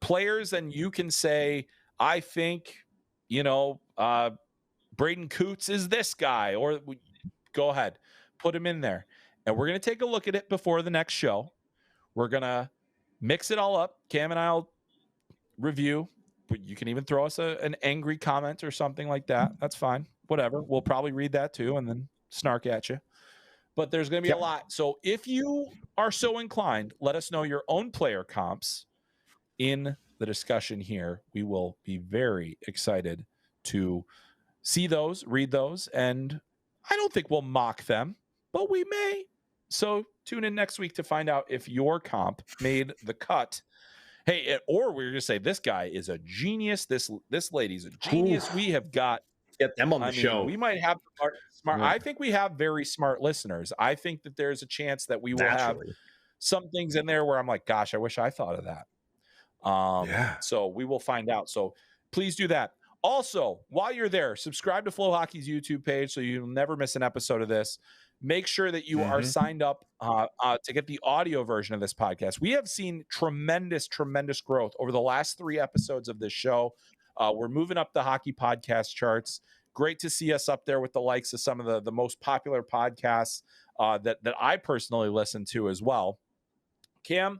players, and you can say, I think Braden Coots is this guy, or go ahead, put him in there. And we're going to take a look at it before the next show. We're going to mix it all up. Cam and I'll review. You can even throw us an angry comment or something like that. That's fine. Whatever. We'll probably read that too and then snark at you. But there's going to be a lot. So if you are so inclined, let us know your own player comps in the discussion here. We will be very excited to see those, read those, and I don't think we'll mock them, but we may. So tune in next week to find out if your comp made the cut. Hey, or we're going to say this guy is a genius. This lady's a genius. Ooh. We have got get them on the show. We might have smart. I think we have very smart listeners. I think that there's a chance that we will have some things in there where I'm like, gosh, I wish I thought of that. So we will find out. So please do that. Also, while you're there, subscribe to FloHockey's YouTube page so you'll never miss an episode of this. Make sure that you are signed up to get the audio version of this podcast. We have seen tremendous growth over the last 3 episodes of this show. We're moving up the hockey podcast charts. Great to see us up there with the likes of some of the most popular podcasts that I personally listen to as well. Cam,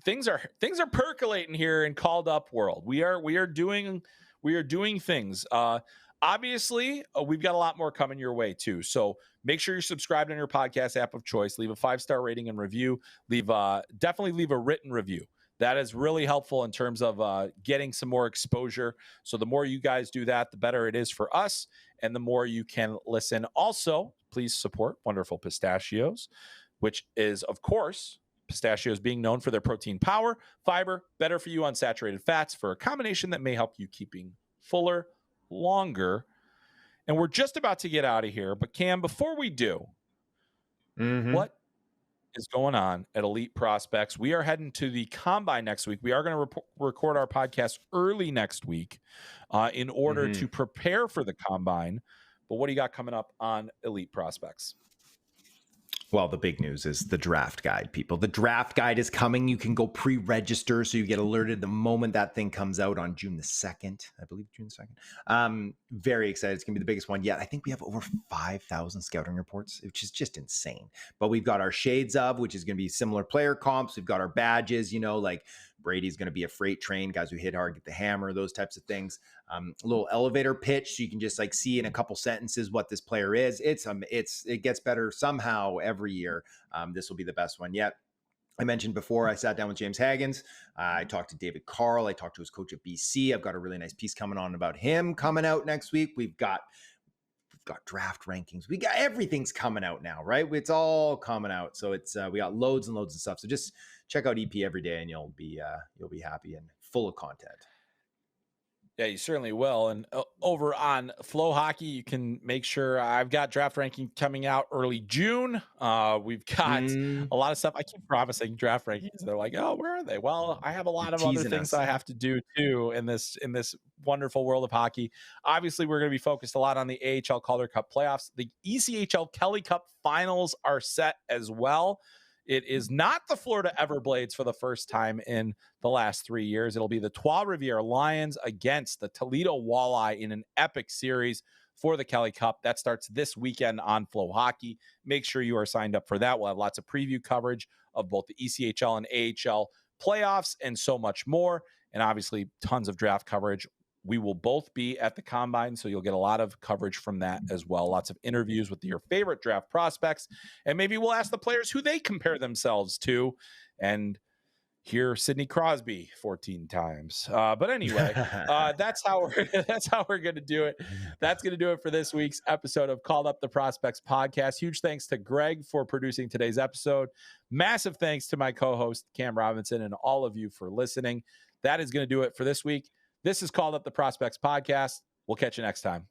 things are percolating here in Called Up world. We are doing things. Obviously, we've got a lot more coming your way too. So make sure you're subscribed on your podcast app of choice. Leave a 5-star rating and review. Definitely leave a written review. That is really helpful in terms of getting some more exposure. So the more you guys do that, the better it is for us, and the more you can listen. Also, please support Wonderful Pistachios, which is, of course, pistachios being known for their protein power, fiber, better for you unsaturated fats for a combination that may help you keeping fuller longer. And we're just about to get out of here, but Cam, before we do, what is going on at Elite Prospects? We are heading to the Combine next week. We are going to record our podcast early next week in order to prepare for the Combine. But what do you got coming up on Elite Prospects? Well, the big news is the draft guide, people. The draft guide is coming. You can go pre-register so you get alerted the moment that thing comes out on June the 2nd. I believe June the 2nd. Very excited. It's going to be the biggest one yet. I think we have over 5,000 scouting reports, which is just insane. But we've got our shades of, which is going to be similar player comps. We've got our badges, like Brady's going to be a freight train, guys who hit hard, get the hammer, those types of things. A little elevator pitch, so you can just see in a couple sentences what this player is. It gets better somehow every year. This will be the best one yet. I mentioned before, I sat down with James Haggins. I talked to David Carl. I talked to his coach at BC. I've got a really nice piece coming on about him coming out next week. We've got draft rankings. We got everything's coming out now, right? It's all coming out. So we got loads and loads of stuff. So just check out EP every day and you'll be happy and full of content. Yeah, you certainly will. And over on FloHockey, you can make sure I've got draft ranking coming out early June. We've got a lot of stuff. I keep promising draft rankings. They're like, oh, where are they? Well, I have a lot of other things I have to do too in this wonderful world of hockey. Obviously, we're going to be focused a lot on the AHL Calder Cup playoffs. The ECHL Kelly Cup finals are set as well. It is not the Florida Everblades for the first time in the last 3 years. It'll be the Trois-Rivières Lions against the Toledo Walleye in an epic series for the Kelly Cup. That starts this weekend on FloHockey. Make sure you are signed up for that. We'll have lots of preview coverage of both the ECHL and AHL playoffs and so much more. And obviously tons of draft coverage. We will both be at the Combine, so you'll get a lot of coverage from that as well. Lots of interviews with your favorite draft prospects. And maybe we'll ask the players who they compare themselves to and hear Sidney Crosby 14 times. But anyway, that's how we're going to do it. That's going to do it for this week's episode of Called Up the Prospects podcast. Huge thanks to Greg for producing today's episode. Massive thanks to my co-host, Cam Robinson, and all of you for listening. That is going to do it for this week. This is Called Up the Prospects podcast. We'll catch you next time.